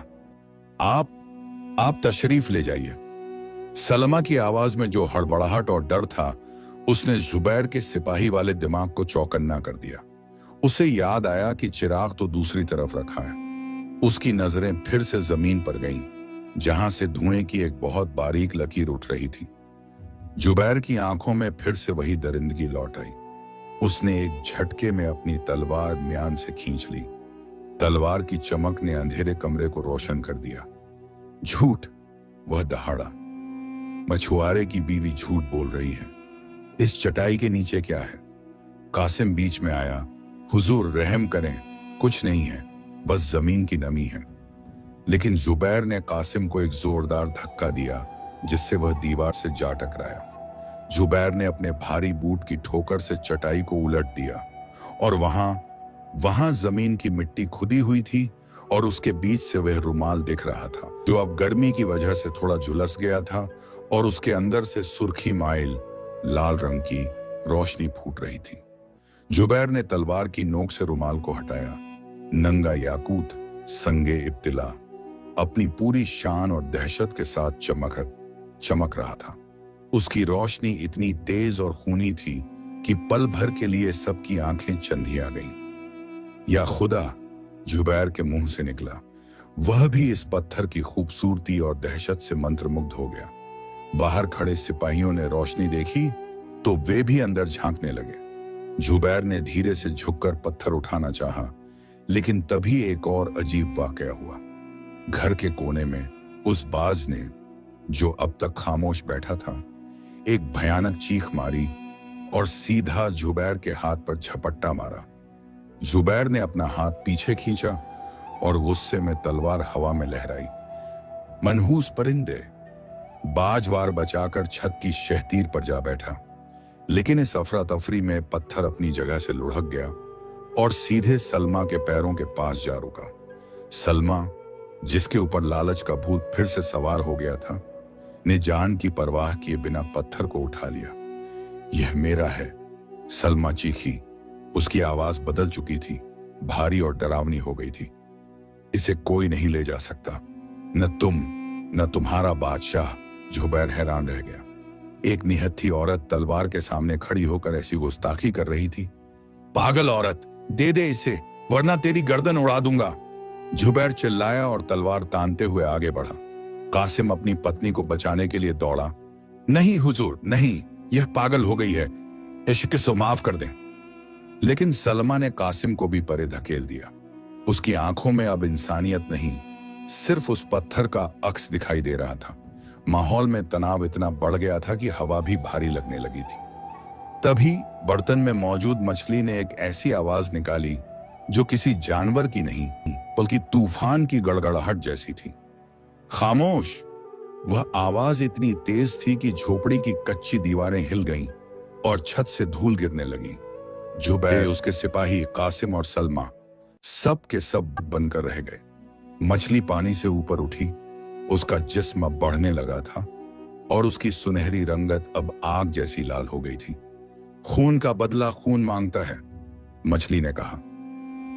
आप तशरीफ ले जाइए। सलमा की आवाज में जो हड़बड़ाहट और डर था उसने जुबैर के सिपाही वाले दिमाग को चौकन्ना कर दिया। उसे याद आया कि चिराग तो दूसरी तरफ रखा है। उसकी नजरें फिर से जमीन पर गईं, जहां से धुएं की एक बहुत बारीक लकीर उठ रही थी। जुबैर की आंखों में फिर से वही दरिंदगी लौट आई। उसने एक झटके में अपनी तलवार म्यान से खींच ली। तलवार की चमक ने अंधेरे कमरे को रोशन कर दिया। झूठ, वह दहाड़ा। मछुआरे की बीवी झूठ बोल रही है। इस चटाई के नीचे क्या है? कासिम बीच में आया। हुजूर, रहम करें, कुछ नहीं है, बस जमीन की नमी है। लेकिन जुबैर ने कासिम को एक जोरदार धक्का दिया जिससे वह दीवार से जा टकराया। जुबैर ने अपने भारी बूट की ठोकर से चटाई को उलट दिया और वहां जमीन की मिट्टी खुदी हुई थी और उसके बीच से वह रुमाल दिख रहा था, जो अब गर्मी की वजह से थोड़ा झुलस गया था और उसके अंदर से सुर्खी माइल लाल रंग की रोशनी फूट रही थी। जुबैर ने तलवार की नोक से रुमाल को हटाया। नंगा याकूत संगे इब्तिला अपनी पूरी शान और दहशत के साथ चमक रहा था। उसकी रोशनी इतनी तेज और खूनी थी कि पल भर के लिए सबकी आंखें चंधिया गईं। या खुदा, जुबैर के मुंह से निकला। वह भी इस पत्थर की खूबसूरती और दहशत से मंत्रमुग्ध हो गया। बाहर खड़े सिपाहियों ने रोशनी देखी तो वे भी अंदर झांकने लगे। जुबैर ने धीरे से झुककर पत्थर उठाना चाहा, लेकिन तभी एक और अजीब वाकया हुआ। घर के कोने में उस बाज ने, जो अब तक खामोश बैठा था, एक भयानक चीख मारी और सीधा जुबैर के हाथ पर झपट्टा मारा। जुबैर ने अपना हाथ पीछे खींचा और गुस्से में तलवार हवा में लहराई। मनहूस परिंदे, बाज वार बचाकर छत की शहतीर पर जा बैठा। लेकिन इस अफरा तफरी में पत्थर अपनी जगह से लुढ़क गया और सीधे सलमा के पैरों के पास जा रुका। सलमा, जिसके ऊपर लालच का भूत फिर से सवार हो गया था, ने जान की परवाह किए बिना पत्थर को उठा लिया। यह मेरा है, सलमा चीखी। उसकी आवाज बदल चुकी थी, भारी और डरावनी हो गई थी। इसे कोई नहीं ले जा सकता, न तुम्हारा बादशाह। जुबैर हैरान रह गया। एक निहत्थी औरत तलवार के सामने खड़ी होकर ऐसी गुस्ताखी कर रही थी। पागल औरत, दे दे इसे, वरना तेरी गर्दन उड़ा दूंगा। जुबैर चिल्लाया और तलवार तानते हुए आगे बढ़ा। कासिम अपनी पत्नी को बचाने के लिए दौड़ा। नहीं हुजूर, नहीं, यह पागल हो गई है, इश्क से माफ कर दें। लेकिन सलमा ने कासिम को भी परे धकेल दिया। उसकी आंखों में अब इंसानियत नहीं, सिर्फ उस पत्थर का अक्स दिखाई दे रहा था। माहौल में तनाव इतना बढ़ गया था कि हवा भी भारी लगने लगी थी। तभी बर्तन में मौजूद मछली ने एक ऐसी आवाज निकाली जो किसी जानवर की नहीं बल्कि तूफान की गड़गड़ाहट जैसी थी। खामोश! वह आवाज इतनी तेज थी कि झोपड़ी की कच्ची दीवारें हिल गईं और छत से धूल गिरने लगी। जुबैर, उसके सिपाही, कासिम और सलमा सब के सब बनकर रह गए। मछली पानी से ऊपर उठी। उसका जिस्म बढ़ने लगा था और उसकी सुनहरी रंगत अब आग जैसी लाल हो गई थी। खून का बदला खून मांगता है, मछली ने कहा।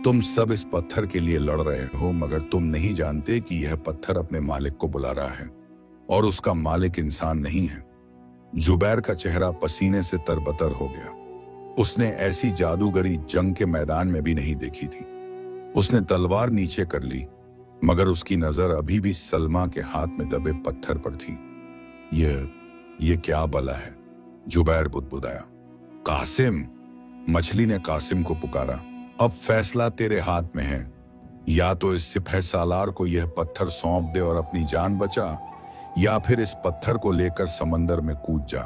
तुम सब इस पत्थर के लिए लड़ रहे हो, मगर तुम नहीं जानते कि यह पत्थर अपने मालिक को बुला रहा है, और उसका मालिक इंसान नहीं है। जुबैर का चेहरा पसीने से तरबतर हो गया। उसने ऐसी जादूगरी जंग के मैदान में भी नहीं देखी थी। उसने तलवार नीचे कर ली, मगर उसकी नजर अभी भी सलमा के हाथ में दबे पत्थर पर थी। ये क्या बला है? जुबैर बुदबुदाया। कासिम, मछली ने कासिम को पुकारा। अब फैसला तेरे हाथ में है। या तो इस सिपह सालार को यह पत्थर सौंप दे और अपनी जान बचा, या फिर इस पत्थर को लेकर समंदर में कूद जा।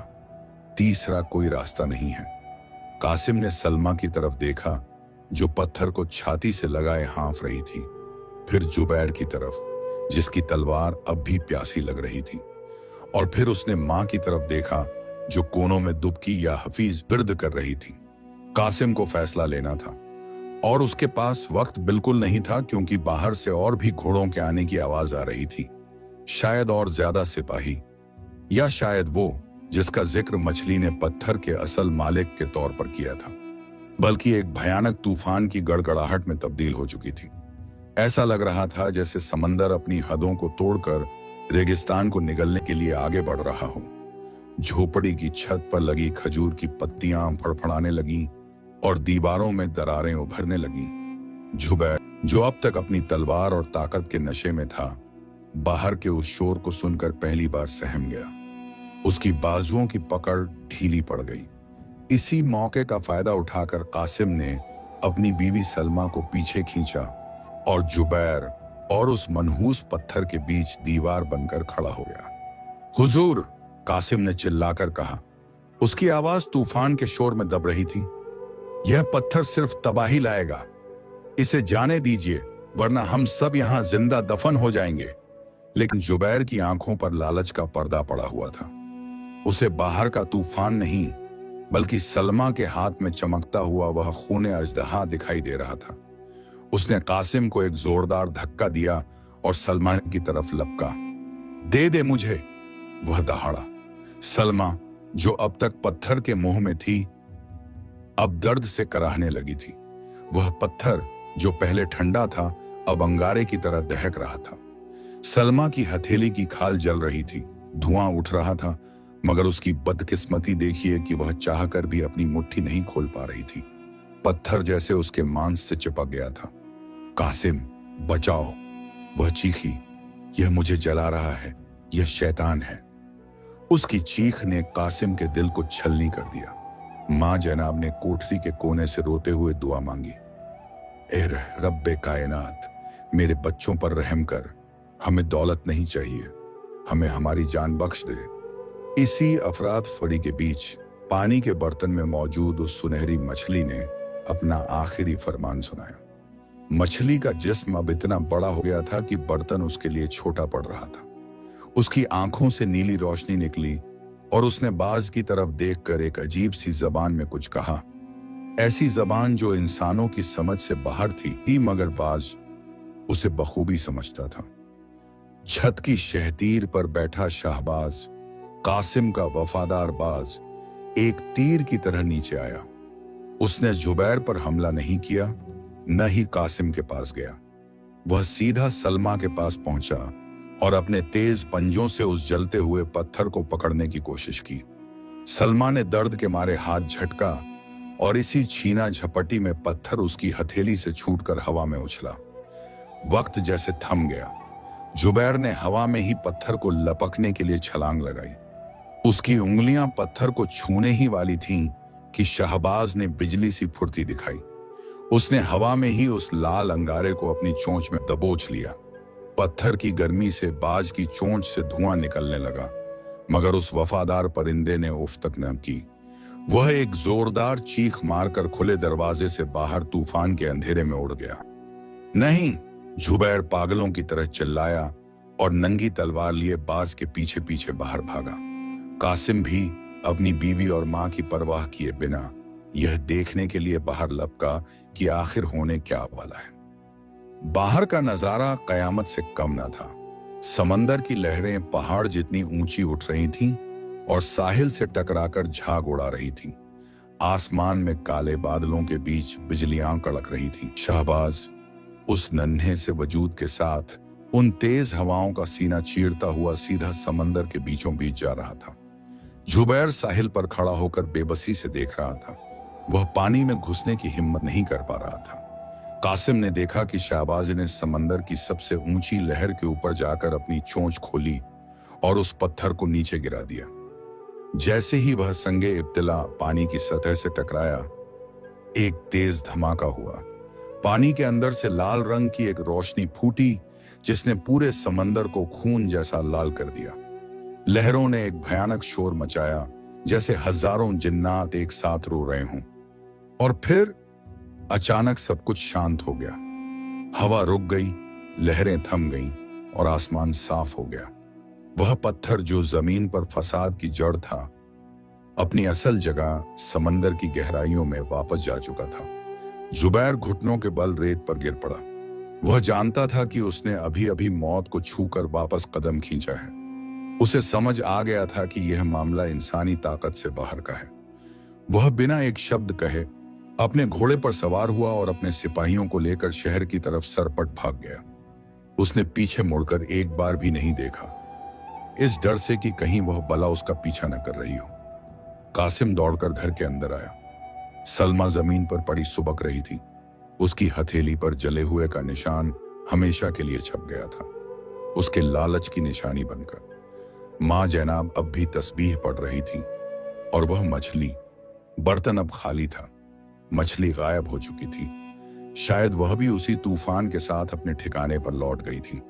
तीसरा कोई रास्ता नहीं है। कासिम ने सलमा की तरफ देखा, जो पत्थर को छाती से लगाए हाँफ रही थी, फिर जुबैर की तरफ, जिसकी तलवार अब भी प्यासी लग रही थी, और फिर उसने मां की तरफ देखा, जो कोनों में दुबकी या हफीज विर्द कर रही थी। कासिम को फैसला लेना था, और उसके पास वक्त बिल्कुल नहीं था, क्योंकि बाहर से और भी घोड़ों के आने की आवाज आ रही थी। शायद और ज्यादा सिपाही, या शायद वो जिसका जिक्र मछली ने पत्थर के असल मालिक के तौर पर किया था, बल्कि एक भयानक तूफान की गड़गड़ाहट में तब्दील हो चुकी थी। ऐसा लग रहा था जैसे समंदर अपनी हदों को तोड़कर रेगिस्तान को निगलने के लिए आगे बढ़ रहा हो। झोपड़ी की छत पर लगी खजूर की पत्तियां फड़फड़ाने लगी और दीवारों में दरारें उभरने लगी। जुबैर, जो अब तक अपनी तलवार और ताकत के नशे में था, बाहर के उस शोर को सुनकर पहली बार सहम गया। उसकी बाजुओं की पकड़ ढीली पड़ गई। इसी मौके का फायदा उठाकर कासिम ने अपनी बीवी सलमा को पीछे खींचा और जुबैर और उस मनहूस पत्थर के बीच दीवार बनकर खड़ा हो गया। हुजूर, कासिम ने चिल्लाकर कहा। उसकी आवाज तूफान के शोर में दब रही थी। यह पत्थर सिर्फ तबाही लाएगा। इसे जाने दीजिए, वरना हम सब यहां जिंदा दफन हो जाएंगे। लेकिन जुबैर की आंखों पर लालच का पर्दा पड़ा हुआ था। उसे बाहर का तूफान नहीं, बल्कि सलमा के हाथ में चमकता हुआ वह खूने अजदहा दिखाई दे रहा था। उसने कासिम को एक जोरदार धक्का दिया और सलमा की तरफ लपका। दे दे मुझे, वह दहाड़ा। सलमा, जो अब तक पत्थर के मुंह में थी, अब दर्द से कराहने लगी थी। वह पत्थर, जो पहले ठंडा था, अब अंगारे की तरह दहक रहा था। सलमा की हथेली की खाल जल रही थी, धुआं उठ रहा था, मगर उसकी बदकिस्मती देखिए कि वह चाहकर भी अपनी मुट्ठी नहीं खोल पा रही थी। पत्थर जैसे उसके मांस से चिपक गया था। कासिम, बचाओ, वह चीखी। यह मुझे जला रहा है, यह शैतान है। उसकी चीख ने कासिम के दिल को छलनी कर दिया। मां जनाब ने कोठरी के कोने से रोते हुए दुआ मांगी। ए रब्बे कायनात, मेरे बच्चों पर रहम कर। हमें दौलत नहीं चाहिए, हमें हमारी जान बख्श दे। इसी अफरात फरी के बीच पानी के बर्तन में मौजूद उस सुनहरी मछली ने अपना आखिरी फरमान सुनाया। मछली का जिस्म अब इतना बड़ा हो गया था कि बर्तन उसके लिए छोटा पड़ रहा था। उसकी आंखों से नीली रोशनी निकली और उसने बाज की तरफ देखकर एक अजीब सी जबान में कुछ कहा। ऐसी जबान जो इंसानों की समझ से बाहर थी, मगर बाज उसे बखूबी समझता था। छत की शहतीर पर बैठा शाहबाज, कासिम का वफादार बाज, एक तीर की तरह नीचे आया। उसने जुबैर पर हमला नहीं किया, न ही कासिम के पास गया। वह सीधा सलमा के पास पहुंचा और अपने तेज पंजों से उस जलते हुए पत्थर को पकड़ने की कोशिश की। सलमा ने दर्द के मारे हाथ झटका और इसी छीना झपटी में पत्थर उसकी हथेली से छूटकर हवा में उछला। वक्त जैसे थम गया। जुबैर ने हवा में ही पत्थर को लपकने के लिए छलांग लगाई। उसकी उंगलियां पत्थर को छूने ही वाली थीं कि शहबाज ने बिजली सी फुर्ती दिखाई। उसने हवा में ही उस लाल अंगारे को अपनी चोंच में दबोच लिया। पत्थर की गर्मी से बाज की चोंच से धुआं निकलने लगा, मगर उस वफादार परिंदे ने उफ तक न की। वह एक जोरदार चीख मारकर खुले दरवाजे से बाहर तूफान के अंधेरे में उड़ गया। नहीं, जुबैर पागलों की तरह चिल्लाया और नंगी तलवार लिए बाज के पीछे पीछे बाहर भागा। कासिम भी अपनी बीवी और मां की परवाह किए बिना यह देखने के लिए बाहर लपका कि आखिर होने क्या वाला है। बाहर का नजारा कयामत से कम न था। समंदर की लहरें पहाड़ जितनी ऊंची उठ रही थीं और साहिल से टकराकर झाग उड़ा रही थीं। आसमान में काले बादलों के बीच बिजलियां कड़क रही थीं। शहबाज उस नन्हे से वजूद के साथ उन तेज हवाओं का सीना चीरता हुआ सीधा समंदर के बीचों बीच जा रहा था। जुबैर साहिल पर खड़ा होकर बेबसी से देख रहा था। वह पानी में घुसने की हिम्मत नहीं कर पा रहा था। कासिम ने देखा कि शहबाज ने समंदर की सबसे ऊंची लहर के ऊपर जाकर अपनी चोंच खोली और उस पत्थर को नीचे गिरा दिया। जैसे ही वह संगे इब्तिला पानी की सतह से टकराया, एक तेज धमाका हुआ। पानी के अंदर से लाल रंग की एक रोशनी फूटी जिसने पूरे समंदर को खून जैसा लाल कर दिया। लहरों ने एक भयानक शोर मचाया, जैसे हजारों जिन्नात एक साथ रो रहे हों। और फिर अचानक सब कुछ शांत हो गया। हवा रुक गई, लहरें थम गईं और आसमान साफ हो गया। वह पत्थर जो जमीन पर फसाद की जड़ था, अपनी असल जगह समंदर की गहराइयों में वापस जा चुका था। जुबैर घुटनों के बल रेत पर गिर पड़ा। वह जानता था कि उसने अभी अभी मौत को छूकर वापस कदम खींचा है। उसे समझ आ गया था कि यह मामला इंसानी ताकत से बाहर का है। वह बिना एक शब्द कहे अपने घोड़े पर सवार हुआ और अपने सिपाहियों को लेकर शहर की तरफ सरपट भाग गया। उसने पीछे मुड़कर एक बार भी नहीं देखा, इस डर से कि कहीं वह बला उसका पीछा न कर रही हो। कासिम दौड़कर घर के अंदर आया। सलमा जमीन पर पड़ी सुबक रही थी। उसकी हथेली पर जले हुए का निशान हमेशा के लिए छप गया था, उसके लालच की निशानी बनकर। माँ जैनाब अब भी तस्बीह पढ़ रही थी और वह मछली, बर्तन अब खाली था। मछली गायब हो चुकी थी। शायद वह भी उसी तूफान के साथ अपने ठिकाने पर लौट गई थी।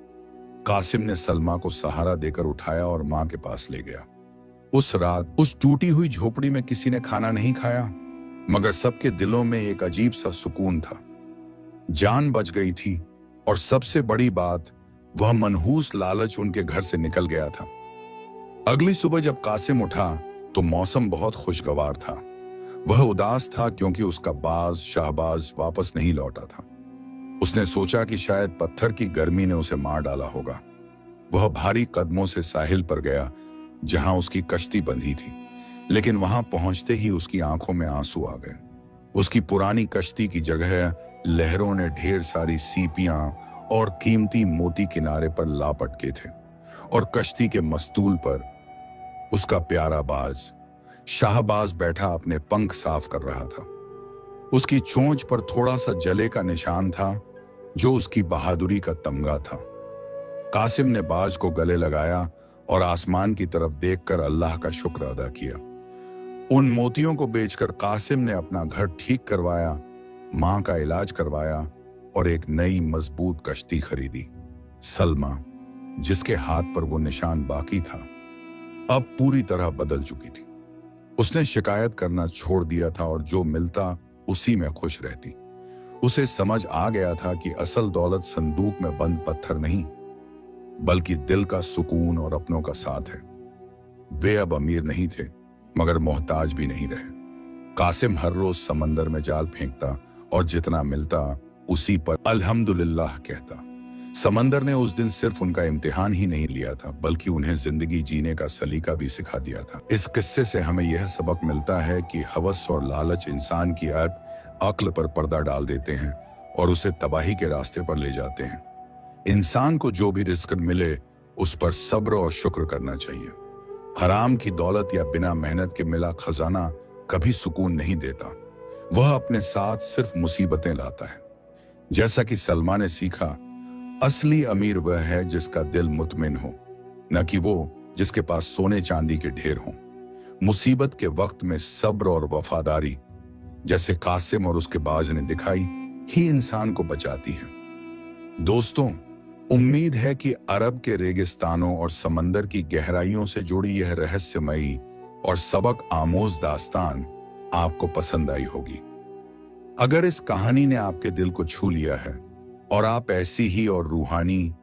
कासिम ने सलमा को सहारा देकर उठाया और मां के पास ले गया। उस रात उस टूटी हुई झोपड़ी में किसी ने खाना नहीं खाया, मगर सबके दिलों में एक अजीब सा सुकून था। जान बच गई थी और सबसे बड़ी बात, वह मनहूस लालच उनके घर से निकल गया था। अगली सुबह जब कासिम उठा तो मौसम बहुत खुशगवार था। वह उदास था क्योंकि उसका बाज शहबाज वापस नहीं लौटा था। उसने सोचा कि शायद पत्थर की गर्मी ने उसे मार डाला होगा। वह भारी कदमों से साहिल पर गया जहां उसकी कश्ती बंधी थी, लेकिन वहां पहुंचते ही उसकी आंखों में आंसू आ गए। उसकी पुरानी कश्ती की जगह लहरों ने ढेर सारी सीपियां और कीमती मोती किनारे पर लापटके थे और कश्ती के मस्तूल पर उसका प्यारा बाज शाहबाज बैठा अपने पंख साफ कर रहा था। उसकी चोंच पर थोड़ा सा जले का निशान था जो उसकी बहादुरी का तमगा था। कासिम ने बाज को गले लगाया और आसमान की तरफ देखकर अल्लाह का शुक्र अदा किया। उन मोतियों को बेचकर कासिम ने अपना घर ठीक करवाया, मां का इलाज करवाया और एक नई मजबूत कश्ती खरीदी। सलमा, जिसके हाथ पर वो निशान बाकी था, अब पूरी तरह बदल चुकी थी। उसने शिकायत करना छोड़ दिया था और जो मिलता उसी में खुश रहती। उसे समझ आ गया था कि असल दौलत संदूक में बंद पत्थर नहीं, बल्कि दिल का सुकून और अपनों का साथ है। वे अब अमीर नहीं थे, मगर मोहताज भी नहीं रहे। कासिम हर रोज समंदर में जाल फेंकता और जितना मिलता उसी पर अल्हम्दुलिल्लाह कहता। समंदर ने उस दिन सिर्फ उनका इम्तिहान ही नहीं लिया था, बल्कि उन्हें जिंदगी जीने का सलीका भी सिखा दिया था। इस किस्से से हमें यह सबक मिलता है कि हवस और लालच इंसान की अक्ल पर पर्दा डाल देते हैं और उसे तबाही के रास्ते पर ले जाते हैं। इंसान को जो भी रिस्क मिले उस पर सब्र और शुक्र करना चाहिए। हराम की दौलत या बिना मेहनत के मिला खजाना कभी सुकून नहीं देता, वह अपने साथ सिर्फ मुसीबतें लाता है। जैसा कि सलमा ने सीखा, असली अमीर वह है जिसका दिल मुतमिन हो, न कि वो जिसके पास सोने चांदी के ढेर हों। मुसीबत के वक्त में सब्र और वफादारी, जैसे कासिम और उसके बाज ने दिखाई, ही इंसान को बचाती है। दोस्तों, उम्मीद है कि अरब के रेगिस्तानों और समंदर की गहराइयों से जुड़ी यह रहस्यमयी और सबक आमोज दास्तान आपको पसंद आई होगी। अगर इस कहानी ने आपके दिल को छू लिया है और आप ऐसी ही और रूहानी,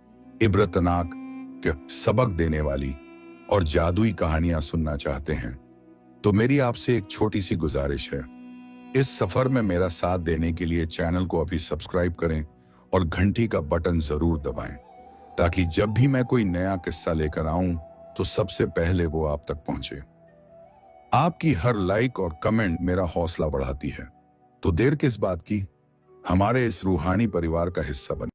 इबरतनाक, सबक देने वाली और जादुई कहानियां सुनना चाहते हैं, तो मेरी आपसे एक छोटी सी गुजारिश है। इस सफर में मेरा साथ देने के लिए चैनल को अभी सब्सक्राइब करें और घंटी का बटन जरूर दबाएं, ताकि जब भी मैं कोई नया किस्सा लेकर आऊं तो सबसे पहले वो आप तक पहुंचे। आपकी हर लाइक और कमेंट मेरा हौसला बढ़ाती है, तो देर किस बात की, हमारे इस रूहानी परिवार का हिस्सा बने।